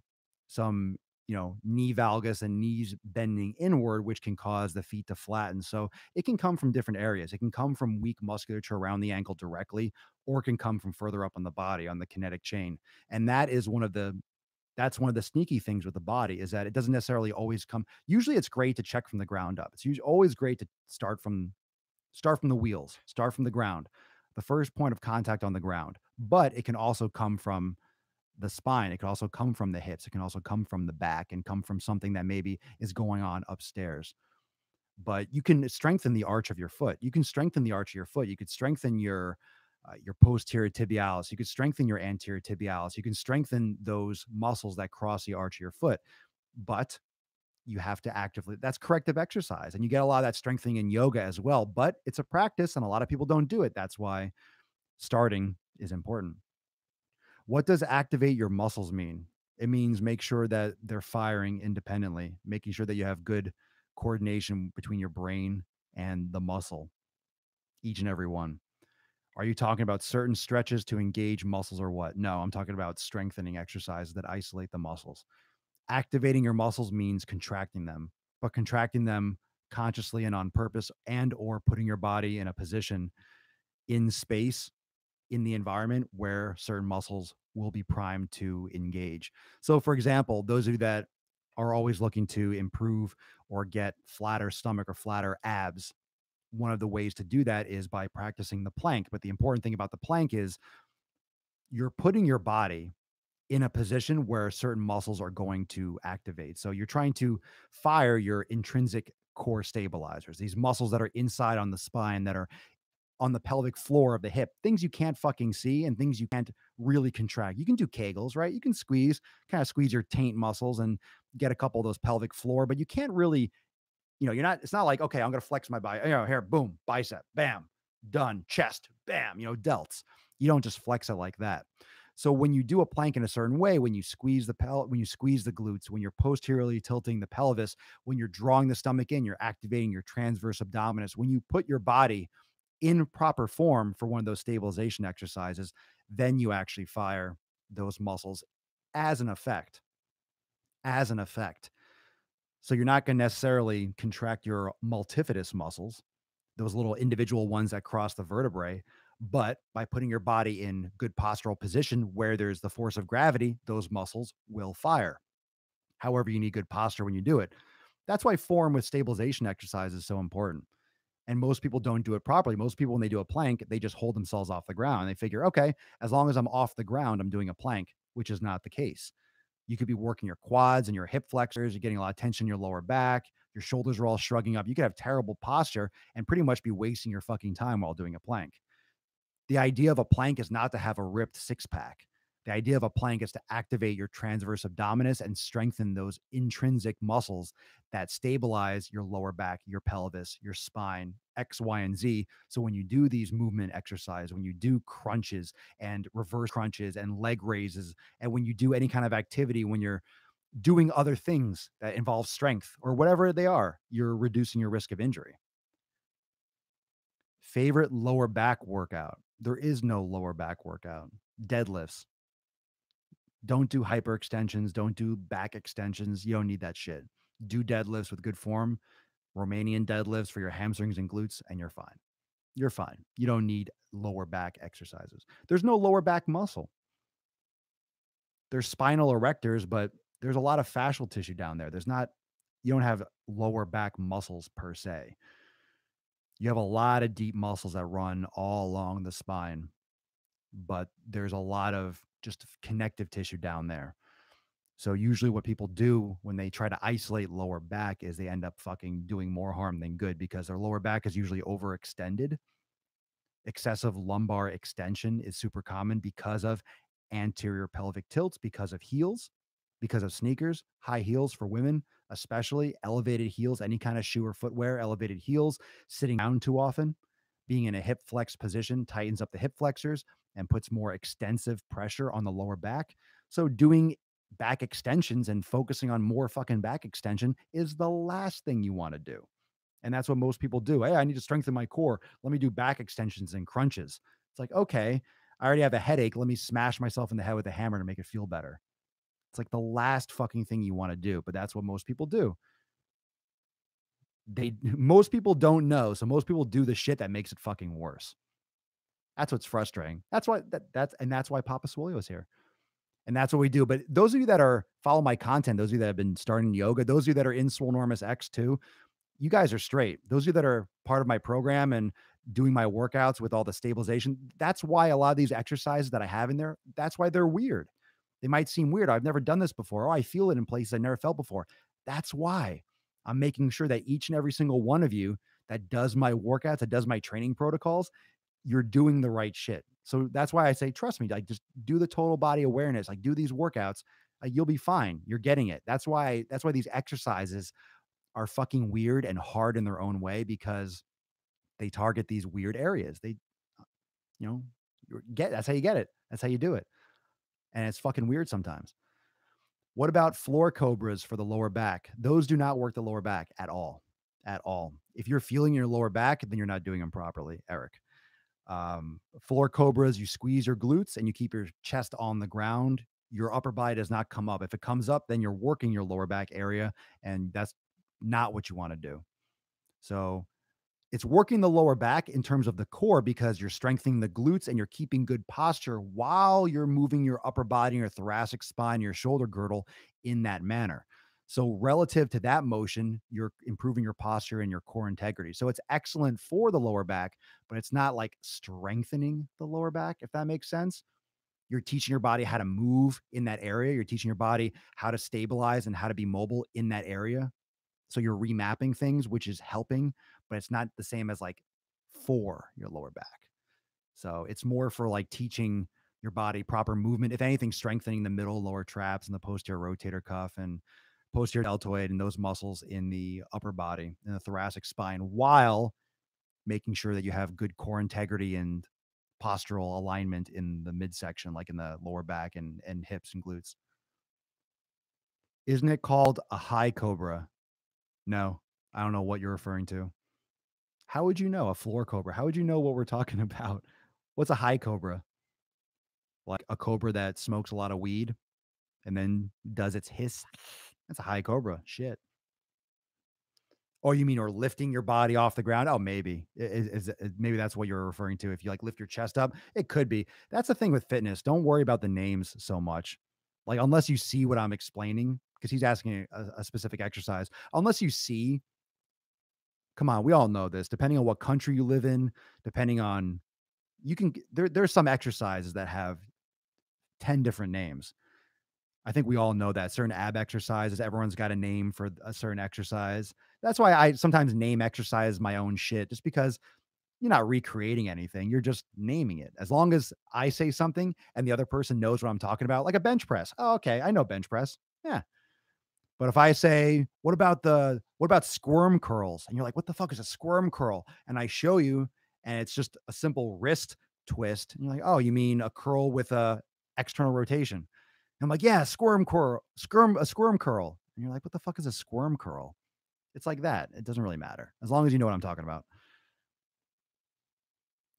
Speaker 1: some, knee valgus and knees bending inward, which can cause the feet to flatten. So it can come from different areas. It can come from weak musculature around the ankle directly, or it can come from further up on the body on the kinetic chain. And that's one of the sneaky things with the body is that it doesn't necessarily always come. Usually it's great to check from the ground up. It's usually always great to start from the wheels, start from the ground, the first point of contact on the ground. But it can also come from the spine. It can also come from the hips. It can also come from the back and come from something that maybe is going on upstairs. But you can strengthen the arch of your foot. You can strengthen the arch of your foot. You could strengthen your posterior tibialis. You could strengthen your anterior tibialis. You can strengthen those muscles that cross the arch of your foot. But you have to actively, that's corrective exercise. And you get a lot of that strengthening in yoga as well. But it's a practice and a lot of people don't do it. That's why starting is important. What does activate your muscles mean? It means make sure that they're firing independently, making sure that you have good coordination between your brain and the muscle, each and every one. Are you talking about certain stretches to engage muscles or what? No, I'm talking about strengthening exercises that isolate the muscles. Activating your muscles means contracting them, but contracting them consciously and on purpose, and or putting your body in a position in space in the environment where certain muscles will be primed to engage. So for example, those of you that are always looking to improve or get flatter stomach or flatter abs, one of the ways to do that is by practicing the plank. But the important thing about the plank is you're putting your body in a position where certain muscles are going to activate. So you're trying to fire your intrinsic core stabilizers, these muscles that are inside on the spine, that are on the pelvic floor of the hip, things you can't fucking see and things you can't really contract. You can do Kegels, right? You can squeeze, kind of squeeze your taint muscles and get a couple of those pelvic floor, but you can't really, you're not, it's not like, okay, I'm going to flex my bicep, here, boom, bicep, bam, done, chest, bam, delts. You don't just flex it like that. So when you do a plank in a certain way, when you squeeze when you squeeze the glutes, when you're posteriorly tilting the pelvis, when you're drawing the stomach in, you're activating your transverse abdominis. When you put your body in proper form for one of those stabilization exercises, then you actually fire those muscles as an effect, as an effect. So you're not going to necessarily contract your multifidus muscles, those little individual ones that cross the vertebrae, but by putting your body in good postural position where there's the force of gravity, those muscles will fire. However, you need good posture when you do it. That's why form with stabilization exercise is so important. And most people don't do it properly. Most people, when they do a plank, they just hold themselves off the ground. They figure, okay, as long as I'm off the ground, I'm doing a plank, which is not the case. You could be working your quads and your hip flexors. You're getting a lot of tension in your lower back. Your shoulders are all shrugging up. You could have terrible posture and pretty much be wasting your fucking time while doing a plank. The idea of a plank is not to have a ripped six pack. The idea of a plank is to activate your transverse abdominis and strengthen those intrinsic muscles that stabilize your lower back, your pelvis, your spine, X, Y, and Z. So when you do these movement exercise, when you do crunches and reverse crunches and leg raises, and when you do any kind of activity, when you're doing other things that involve strength or whatever they are, you're reducing your risk of injury. Favorite lower back workout? There is no lower back workout. Deadlifts. Don't do hyperextensions. Don't do back extensions. You don't need that shit. Do deadlifts with good form, Romanian deadlifts for your hamstrings and glutes, and you're fine. You're fine. You don't need lower back exercises. There's no lower back muscle. There's spinal erectors, but there's a lot of fascial tissue down there. You don't have lower back muscles per se. You have a lot of deep muscles that run all along the spine, but there's a lot of just connective tissue down there. So usually what people do when they try to isolate lower back is they end up fucking doing more harm than good, because their lower back is usually overextended. Excessive lumbar extension is super common because of anterior pelvic tilts, because of heels, because of sneakers, high heels for women, especially elevated heels, any kind of shoe or footwear, elevated heels, sitting down too often, being in a hip flex position tightens up the hip flexors and puts more extensive pressure on the lower back. So doing back extensions and focusing on more fucking back extension is the last thing you want to do. And that's what most people do. Hey, I need to strengthen my core. Let me do back extensions and crunches. It's like, okay, I already have a headache. Let me smash myself in the head with a hammer to make it feel better. It's like the last fucking thing you want to do, but that's what most people do. Most people don't know. So most people do the shit that makes it fucking worse. That's what's frustrating. That's why Papa Swolio is here. And that's what we do. But those of you that follow my content, those of you that have been starting yoga, those of you that are in Swolenormous X2, you guys are straight. Those of you that are part of my program and doing my workouts with all the stabilization, that's why a lot of these exercises that I have in there, that's why they're weird. They might seem weird. I've never done this before. Oh, I feel it in places I never felt before. That's why I'm making sure that each and every single one of you that does my workouts, that does my training protocols, you're doing the right shit. So that's why I say, trust me, like just do the total body awareness, like do these workouts, you'll be fine. You're getting it. That's why these exercises are fucking weird and hard in their own way, because they target these weird areas. You know, that's how you get it. That's how you do it. And it's fucking weird sometimes. What about floor cobras for the lower back? Those do not work the lower back at all. At all. If you're feeling your lower back, then you're not doing them properly, Eric. Floor cobras, you squeeze your glutes and you keep your chest on the ground. Your upper body does not come up. If it comes up, then you're working your lower back area, and that's not what you want to do. So it's working the lower back in terms of the core, because you're strengthening the glutes and you're keeping good posture while you're moving your upper body, your thoracic spine, your shoulder girdle in that manner. So relative to that motion, you're improving your posture and your core integrity. So it's excellent for the lower back, but it's not like strengthening the lower back, if that makes sense. You're teaching your body how to move in that area. You're teaching your body how to stabilize and how to be mobile in that area. So you're remapping things, which is helping, but it's not the same as like for your lower back. So it's more for like teaching your body proper movement. If anything, strengthening the middle lower traps and the posterior rotator cuff and posterior deltoid and those muscles in the upper body and the thoracic spine, while making sure that you have good core integrity and postural alignment in the midsection, like in the lower back and hips and glutes. Isn't it called a high cobra? No, I don't know what you're referring to. How would you know a floor cobra? How would you know what we're talking about? What's a high cobra? Like a cobra that smokes a lot of weed and then does its hiss? That's a high cobra. Shit. Oh, you mean or lifting your body off the ground? Oh, maybe. Maybe that's what you're referring to. If you like lift your chest up, it could be. That's the thing with fitness. Don't worry about the names so much. Like unless you see what I'm explaining, because he's asking a specific exercise. Unless you see, come on, we all know this. Depending on what country you live in, depending on you can there's some exercises that have 10 different names. I think we all know that certain ab exercises, everyone's got a name for a certain exercise. That's why I sometimes name exercise my own shit, just because you're not recreating anything. You're just naming it. As long as I say something and the other person knows what I'm talking about, like a bench press. Oh, okay. I know bench press. Yeah. But if I say, what about squirm curls? And you're like, what the fuck is a squirm curl? And I show you, and it's just a simple wrist twist. And you're like, oh, you mean a curl with a external rotation? I'm like, yeah, a squirm curl. And you're like, what the fuck is a squirm curl? It's like that. It doesn't really matter as long as you know what I'm talking about.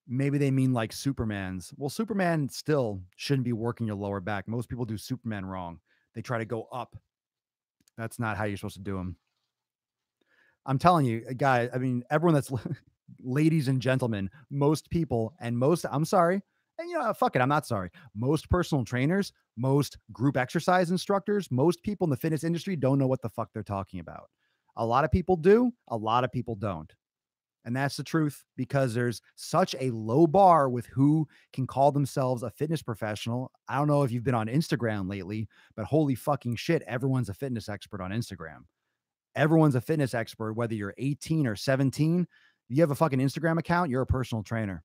Speaker 1: Maybe they mean like Superman's. Well, Superman still shouldn't be working your lower back. Most people do Superman wrong. They try to go up. That's not how you're supposed to do them. I'm telling you, guy. I mean, everyone that's ladies and gentlemen, most people and most, I'm sorry. And you know, fuck it, I'm not sorry. Most personal trainers, most group exercise instructors, most people in the fitness industry don't know what the fuck they're talking about. A lot of people do, a lot of people don't. And that's the truth because there's such a low bar with who can call themselves a fitness professional. I don't know if you've been on Instagram lately, but holy fucking shit, everyone's a fitness expert on Instagram. Everyone's a fitness expert, whether you're 18 or 17. You have a fucking Instagram account, you're a personal trainer.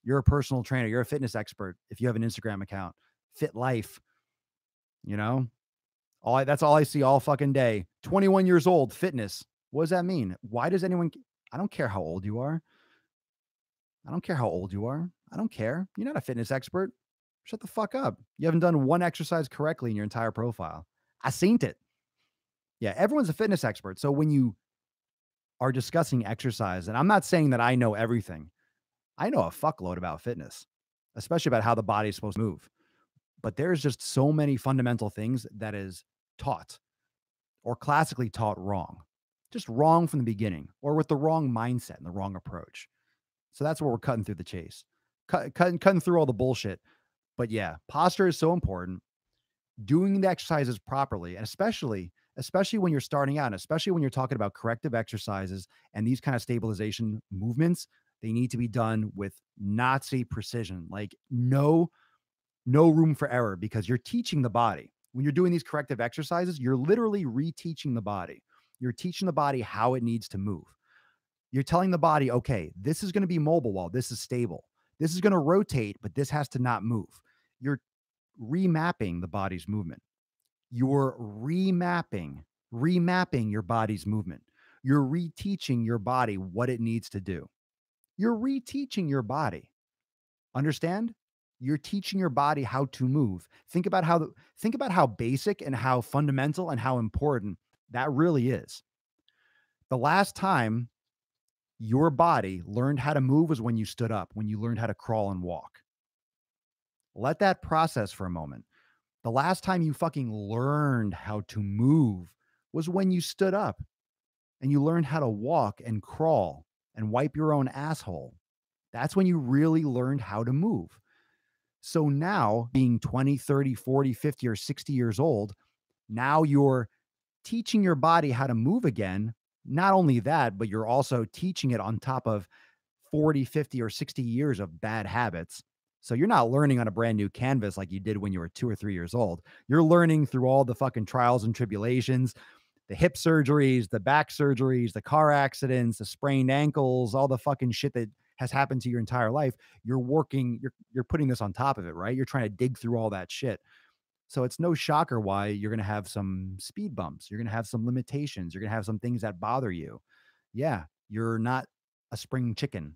Speaker 1: You're a personal trainer. You're a fitness expert if you have an Instagram account. Fit life, you know? That's all I see all fucking day. 21 years old, fitness. What does that mean? Why does anyone I don't care how old you are. I don't care how old you are. I don't care. You're not a fitness expert. Shut the fuck up. You haven't done one exercise correctly in your entire profile. I seen it. Yeah, everyone's a fitness expert. So when you are discussing exercise, and I'm not saying that I know everything. I know a fuckload about fitness, especially about how the body is supposed to move. But there's just so many fundamental things that is taught or classically taught wrong, just wrong from the beginning or with the wrong mindset and the wrong approach. So that's where we're cutting through the chase, cutting through all the bullshit. But yeah, posture is so important. Doing the exercises properly, and especially when you're starting out, and especially when you're talking about corrective exercises and these kind of stabilization movements, they need to be done with Nazi precision. Like no room for error because you're teaching the body. When you're doing these corrective exercises, you're literally reteaching the body. You're teaching the body how it needs to move. You're telling the body, okay, this is going to be mobile while this is stable. This is going to rotate, but this has to not move. You're remapping the body's movement. You're remapping your body's movement. You're reteaching your body what it needs to do. You're reteaching your body. Understand? You're teaching your body how to move. Think about how basic and how fundamental and how important that really is. The last time your body learned how to move was when you stood up, when you learned how to crawl and walk. Let that process for a moment. The last time you fucking learned how to move was when you stood up and you learned how to walk and crawl and wipe your own asshole. That's when you really learned how to move. So now, being 20, 30, 40, 50, or 60 years old, now you're teaching your body how to move again. Not only that, but you're also teaching it on top of 40, 50, or 60 years of bad habits. So you're not learning on a brand new canvas like you did when you were 2 or 3 years old. You're learning through all the fucking trials and tribulations, the hip surgeries, the back surgeries, the car accidents, the sprained ankles, all the fucking shit that has happened to your entire life. You're putting this on top of it, right? You're trying to dig through all that shit. So it's no shocker why you're going to have some speed bumps. You're going to have some limitations. You're going to have some things that bother you. Yeah, you're not a spring chicken.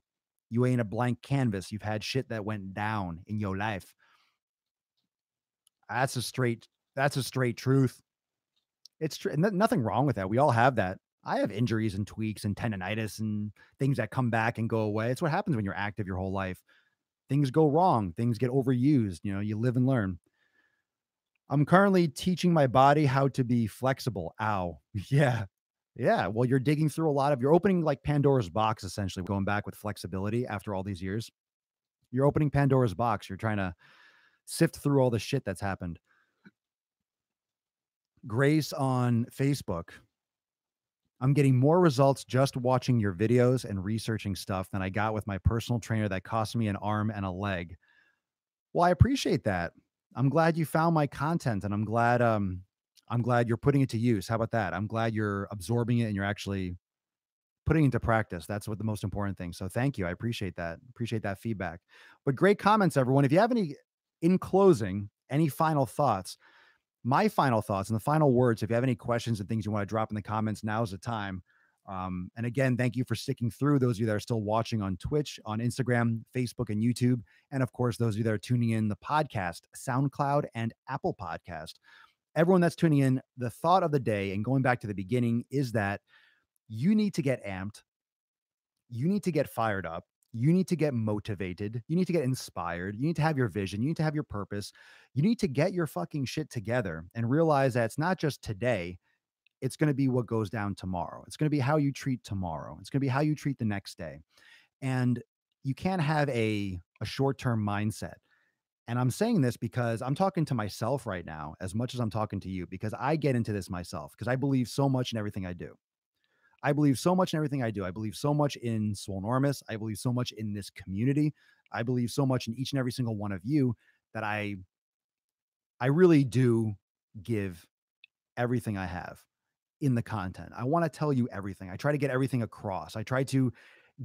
Speaker 1: You ain't a blank canvas. You've had shit that went down in your life. That's a straight that's a straight truth. It's true. Nothing wrong with that. We all have that. I have injuries and tweaks and tendonitis and things that come back and go away. It's what happens when you're active your whole life. Things go wrong, things get overused, you live and learn. I'm currently teaching my body how to be flexible. Ow. Yeah. Yeah. Well, you're opening like Pandora's box, essentially, going back with flexibility after all these years. You're opening Pandora's box. You're trying to sift through all the shit that's happened. Grace on Facebook. I'm getting more results just watching your videos and researching stuff than I got with my personal trainer that cost me an arm and a leg. Well, I appreciate that. I'm glad you found my content and I'm glad you're putting it to use. How about that? I'm glad you're absorbing it and you're actually putting it into practice. That's what the most important thing. So thank you. I appreciate that. Appreciate that feedback. But great comments, everyone. If you have any in closing, any final thoughts, my final thoughts and the final words, if you have any questions and things you want to drop in the comments, now's the time. And again, thank you for sticking through. Those of you that are still watching on Twitch, on Instagram, Facebook, and YouTube. And of course, those of you that are tuning in the podcast, SoundCloud, and Apple Podcast. Everyone that's tuning in, the thought of the day and going back to the beginning is that you need to get amped. You need to get fired up. You need to get motivated. You need to get inspired. You need to have your vision. You need to have your purpose. You need to get your fucking shit together and realize that it's not just today. It's going to be what goes down tomorrow. It's going to be how you treat tomorrow. It's going to be how you treat the next day. And you can't have a short-term mindset. And I'm saying this because I'm talking to myself right now as much as I'm talking to you, because I get into this myself because I believe so much in everything I do. I believe so much in everything I do. I believe so much in Swolenormous. I believe so much in this community. I believe so much in each and every single one of you that I really do give everything I have in the content. I want to tell you everything. I try to get everything across. I try to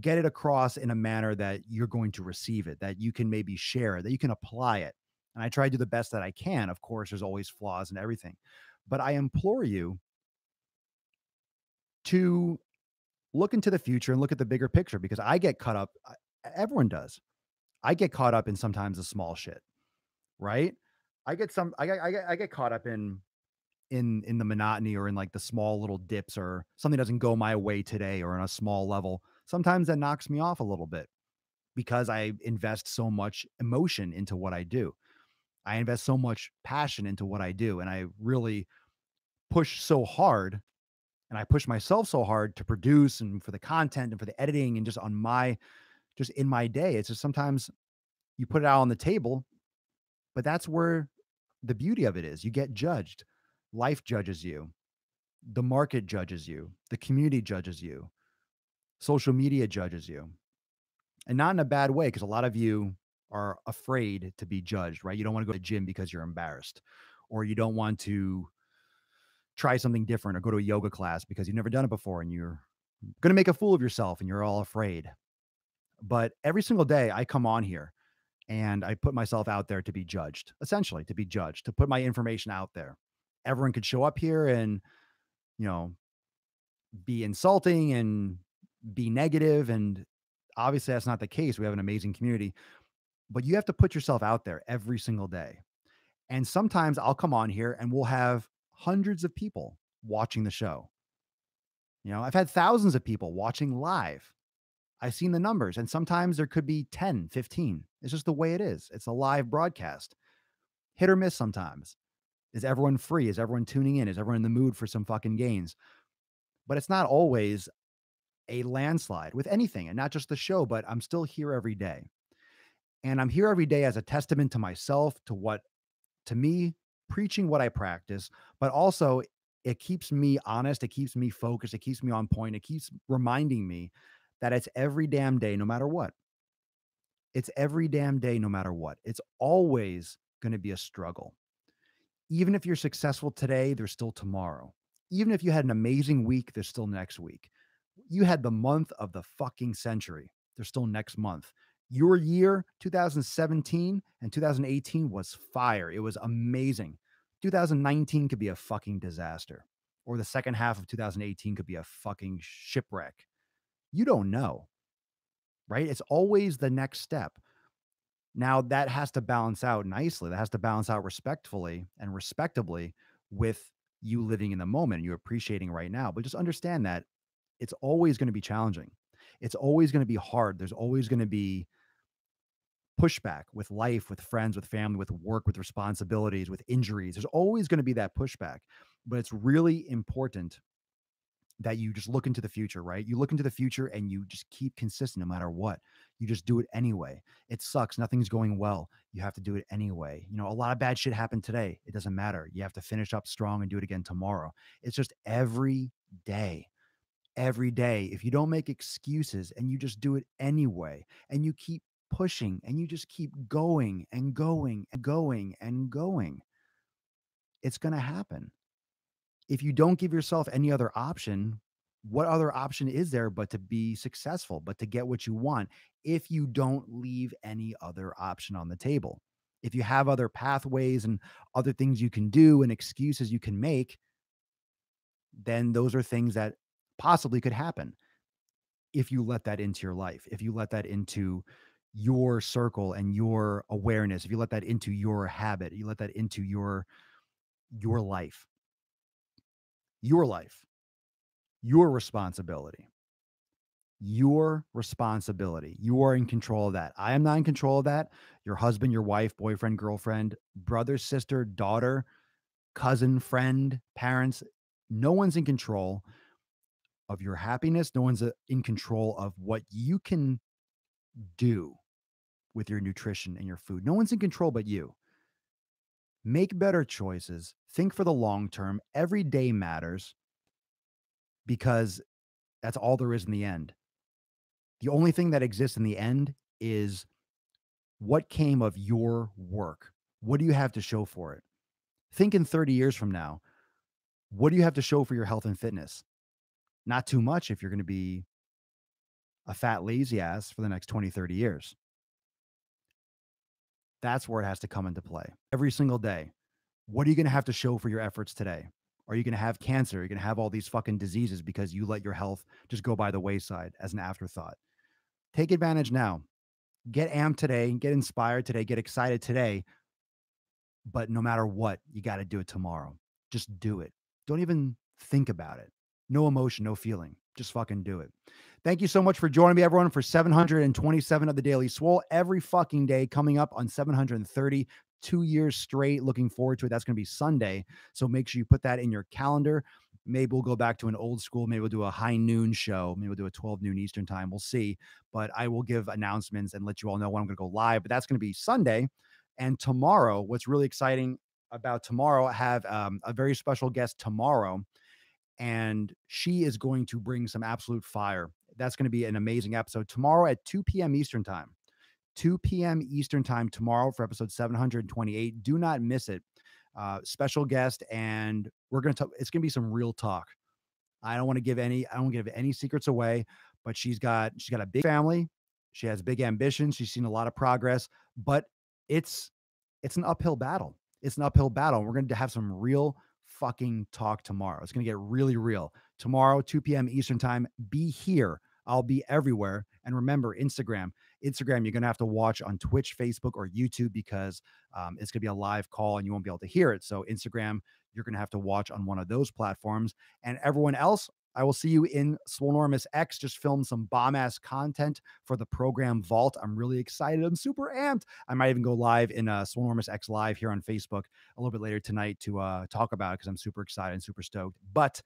Speaker 1: get it across in a manner that you're going to receive it, that you can maybe share it, that you can apply it. And I try to do the best that I can. Of course, there's always flaws and everything. But I implore you to look into the future and look at the bigger picture because I get caught up. Everyone does. I get caught up in sometimes the small shit, right? I get caught up in the monotony or in like the small little dips or something doesn't go my way today or on a small level. Sometimes that knocks me off a little bit because I invest so much emotion into what I do. I invest so much passion into what I do and I really push so hard and I push myself so hard to produce and for the content and for the editing and just in my day. It's just sometimes you put it out on the table, but that's where the beauty of it is. You get judged. Life judges you. The market judges you. The community judges you. Social media judges you. And not in a bad way, because a lot of you are afraid to be judged, right? You don't want to go to the gym because you're embarrassed, or you don't want to try something different or go to a yoga class because you've never done it before and you're going to make a fool of yourself and you're all afraid. But every single day I come on here and I put myself out there to be judged, essentially to be judged, to put my information out there. Everyone could show up here and, you know, be insulting and be negative. And obviously that's not the case. We have an amazing community, but you have to put yourself out there every single day. And sometimes I'll come on here and we'll have hundreds of people watching the show. I've had thousands of people watching live. I've seen the numbers, and sometimes there could be 10, 15. It's just the way it is. It's a live broadcast. Hit or miss sometimes. Is everyone free? Is everyone tuning in? Is everyone in the mood for some fucking gains? But it's not always a landslide with anything, and not just the show, but I'm still here every day. And I'm here every day as a testament to myself, to me, preaching what I practice, but also it keeps me honest. It keeps me focused. It keeps me on point. It keeps reminding me that it's every damn day, no matter what. It's every damn day, no matter what. It's always going to be a struggle. Even if you're successful today, there's still tomorrow. Even if you had an amazing week, there's still next week. You had the month of the fucking century. There's still next month. Your year, 2017 and 2018 was fire. It was amazing. 2019 could be a fucking disaster. Or the second half of 2018 could be a fucking shipwreck. You don't know, right? It's always the next step. Now that has to balance out nicely. That has to balance out respectfully and respectably with you living in the moment and you appreciating right now. But just understand that it's always going to be challenging. It's always going to be hard. There's always going to be pushback with life, with friends, with family, with work, with responsibilities, with injuries. There's always going to be that pushback. But it's really important that you just look into the future, right? You look into the future and you just keep consistent no matter what. You just do it anyway. It sucks. Nothing's going well. You have to do it anyway. You know, a lot of bad shit happened today. It doesn't matter. You have to finish up strong and do it again tomorrow. It's just every day. If you don't make excuses and you just do it anyway, and you keep pushing and you just keep going and going and going and going, it's going to happen. If you don't give yourself any other option, what other option is there but to be successful, but to get what you want if you don't leave any other option on the table? If you have other pathways and other things you can do and excuses you can make, then those are things that possibly could happen if you let that into your life, if you let that into your circle and your awareness, if you let that into your habit, you let that into your life, your life, your responsibility. Your responsibility. You are in control of that. I am not in control of that. Your husband, your wife, boyfriend, girlfriend, brother, sister, daughter, cousin, friend, parents, no one's in control of your happiness. No one's in control of what you can do with your nutrition and your food. No one's in control but you. Make better choices. Think for the long term. Every day matters because that's all there is in the end. The only thing that exists in the end is what came of your work. What do you have to show for it? Think in 30 years from now, what do you have to show for your health and fitness? Not too much if you're going to be a fat, lazy ass for the next 20, 30 years. That's where it has to come into play every single day. What are you going to have to show for your efforts today? Are you going to have cancer? Are you going to have all these fucking diseases because you let your health just go by the wayside as an afterthought? Take advantage now. Get amped today, get inspired today, get excited today. But no matter what, you got to do it tomorrow. Just do it. Don't even think about it. No emotion, no feeling. Just fucking do it. Thank you so much for joining me, everyone, for 727 of the Daily Swole every fucking day, coming up on 730, 2 years straight. Looking forward to it. That's going to be Sunday. So make sure you put that in your calendar. Maybe we'll go back to an old school. Maybe we'll do a high noon show. Maybe we'll do a 12 noon Eastern time. We'll see. But I will give announcements and let you all know when I'm going to go live. But that's going to be Sunday. And tomorrow, what's really exciting about tomorrow, I have a very special guest tomorrow, and she is going to bring some absolute fire. That's going to be an amazing episode tomorrow at 2 p.m. Eastern time. 2 p.m. Eastern time tomorrow for episode 728. Do not miss it. Special guest, and we're going to talk. It's going to be some real talk. I don't give any secrets away, but she's got a big family. She has big ambitions. She's seen a lot of progress, but it's an uphill battle. It's an uphill battle. And we're going to have some real fucking talk tomorrow. It's going to get really real. Tomorrow, 2 p.m. Eastern time. Be here. I'll be everywhere. And remember, Instagram, you're going to have to watch on Twitch, Facebook, or YouTube because it's going to be a live call and you won't be able to hear it. So Instagram, you're going to have to watch on one of those platforms. And everyone else, I will see you in Swolenormous X. Just filmed some bomb-ass content for the program Vault. I'm really excited. I'm super amped. I might even go live in Swolenormous X Live here on Facebook a little bit later tonight to talk about it because I'm super excited and super stoked. But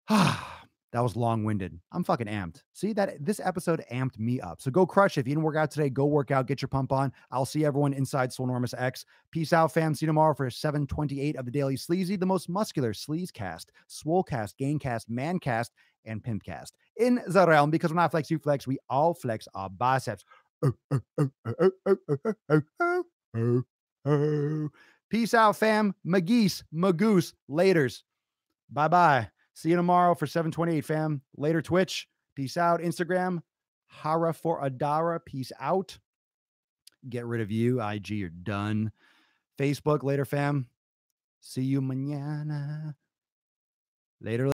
Speaker 1: that was long-winded. I'm fucking amped. See that this episode amped me up. So go crush it. If you didn't work out today, go work out, get your pump on. I'll see everyone inside Swolenormous X. Peace out, fam. See you tomorrow for 728 of the Daily Sleazy, the most muscular sleazecast, swolecast, gaincast, mancast, and pimpcast in the realm. Because when I flex, you flex, we all flex our biceps. Peace out, fam. Mageese, Magoose, laters. Bye bye. See you tomorrow for 728, fam. Later, Twitch. Peace out. Instagram, Hara for Adara. Peace out. Get rid of you. IG, you're done. Facebook, later, fam. See you mañana. Later.